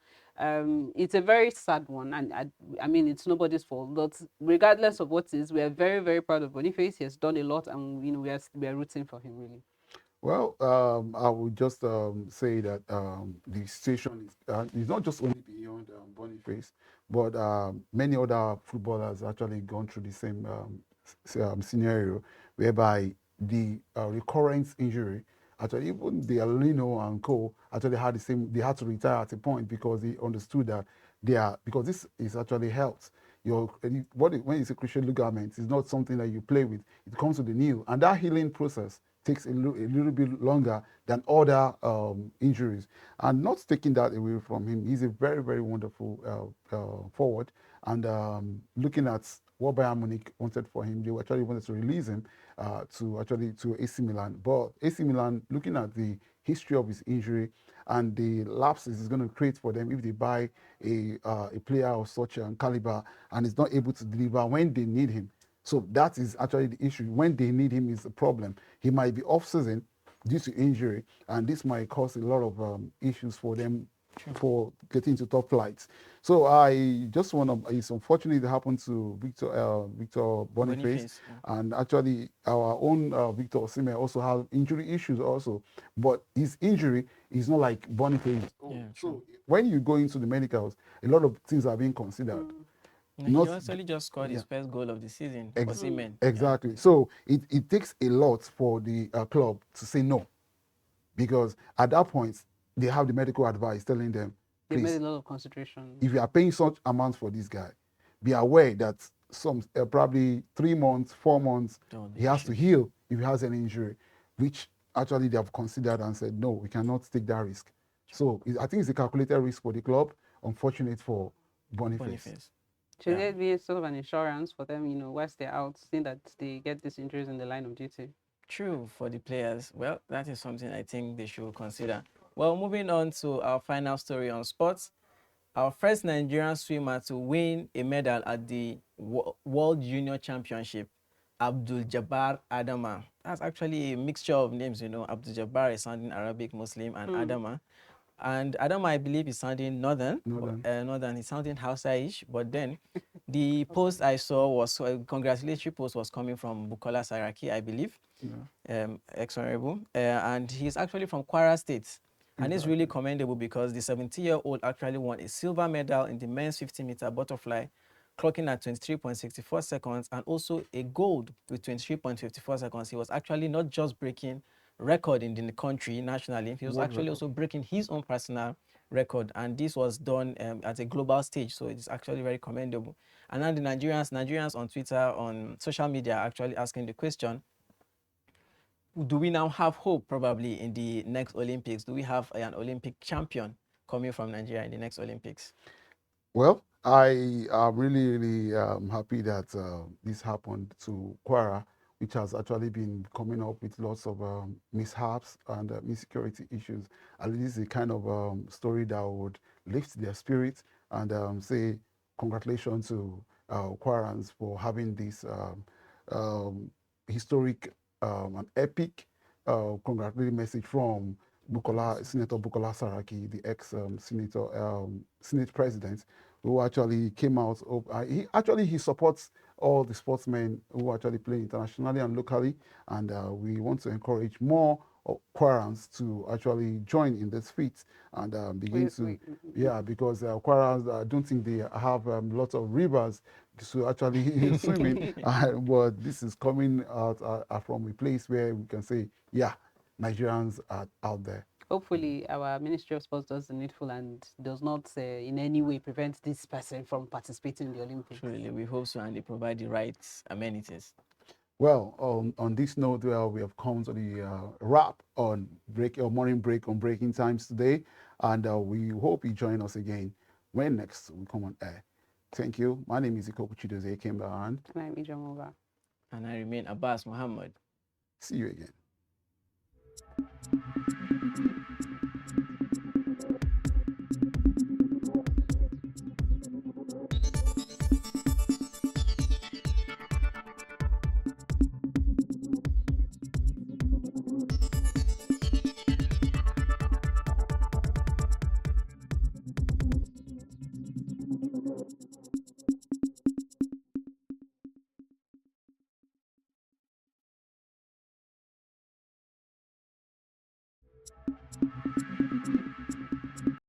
it's a very sad one, and I mean, it's nobody's fault. But regardless of what it is, we are very, very proud of Boniface. He has done a lot, and we are rooting for him, really.
Well, I would just say that the situation is not just only beyond Boniface, but many other footballers actually gone through the same scenario, whereby the recurrence injury, actually even the Alino and Co actually had the same. They had to retire at a point because they understood that because this is actually health. When you say cruciate ligament, it's not something that you play with. It comes with the knee, and that healing process takes a little bit longer than other injuries. And not taking that away from him, he's a very, very wonderful forward. And looking at what Bayern Munich wanted for him, they actually wanted to release him to AC Milan. But AC Milan, looking at the history of his injury and the lapses it's going to create for them if they buy a player of such caliber and is not able to deliver when they need him. So that is actually the issue. When they need him is the problem. He might be off season due to injury, and this might cause a lot of issues for them for getting to top flights. So I just want to. It's unfortunate it happened to Victor Boniface, and actually our own Victor Osimhen also have injury issues also. But his injury is not like Boniface. So when you go into the medicals, a lot of things are being considered.
He actually just scored his first goal of the season.
Exactly. So it takes a lot for the club to say no, because at that point they have the medical advice telling them,
They made
please,
a lot of consideration.
if you are paying such amounts for this guy, be aware that some probably 3 months, 4 months, he has to heal if he has an injury, which actually they have considered and said, no, we cannot take that risk. So I think it's a calculated risk for the club. Unfortunate for Boniface.
Should there be sort of an insurance for them, whilst they're out, seeing that they get these injuries in the line of duty?
True, for the players. Well, that is something I think they should consider. Well, moving on to our final story on sports. Our first Nigerian swimmer to win a medal at the World Junior Championship, Abdul Jabbar Adama. That's actually a mixture of names, Abdul Jabbar is sounding Arabic Muslim, and Adama. And Adama, I believe, is sounding northern. He's sounding Hausa-ish. But then the post I saw was a congratulatory post was coming from Bukola Saraki, I believe, ex-honorable. And he's actually from Kwara State. And it's really commendable because the 70-year-old actually won a silver medal in the men's 50-meter butterfly, clocking at 23.64 seconds, and also a gold with 23.54 seconds. He was actually not just breaking record in the country nationally, he was actually also breaking his own personal record, and this was done at a global stage, so it's actually very commendable. And now the Nigerians on Twitter, on social media, are actually asking the question, do we now have hope probably in the next Olympics? Do we have an Olympic champion coming from Nigeria in the next Olympics?
Well, I am really happy that this happened to Kwara, which has actually been coming up with lots of mishaps and insecurity issues. And this is the kind of story that would lift their spirits and say congratulations to Kwarans for having this historic and epic congratulatory message from Senator Bukola Saraki, the Senate president, who actually came out of, he supports all the sportsmen who actually play internationally and locally, and we want to encourage more Kwarans to actually join in this feat and begin because Kwarans, I don't think they have lots of rivers to actually swim in, but this is coming out from a place where we can say, yeah, Nigerians are out there.
Hopefully, our Ministry of Sports does the needful and does not in any way prevent this person from participating in the Olympics.
Truly, we hope so, and they provide the right amenities.
Well, on this note, we have come to the wrap on morning break on Breaking Times today, and we hope you join us again when next we come on air. Thank you. My name is Ike Ibeabuchi, and
I'm Ijamova.
And I remain Abbas Muhammad.
See you again.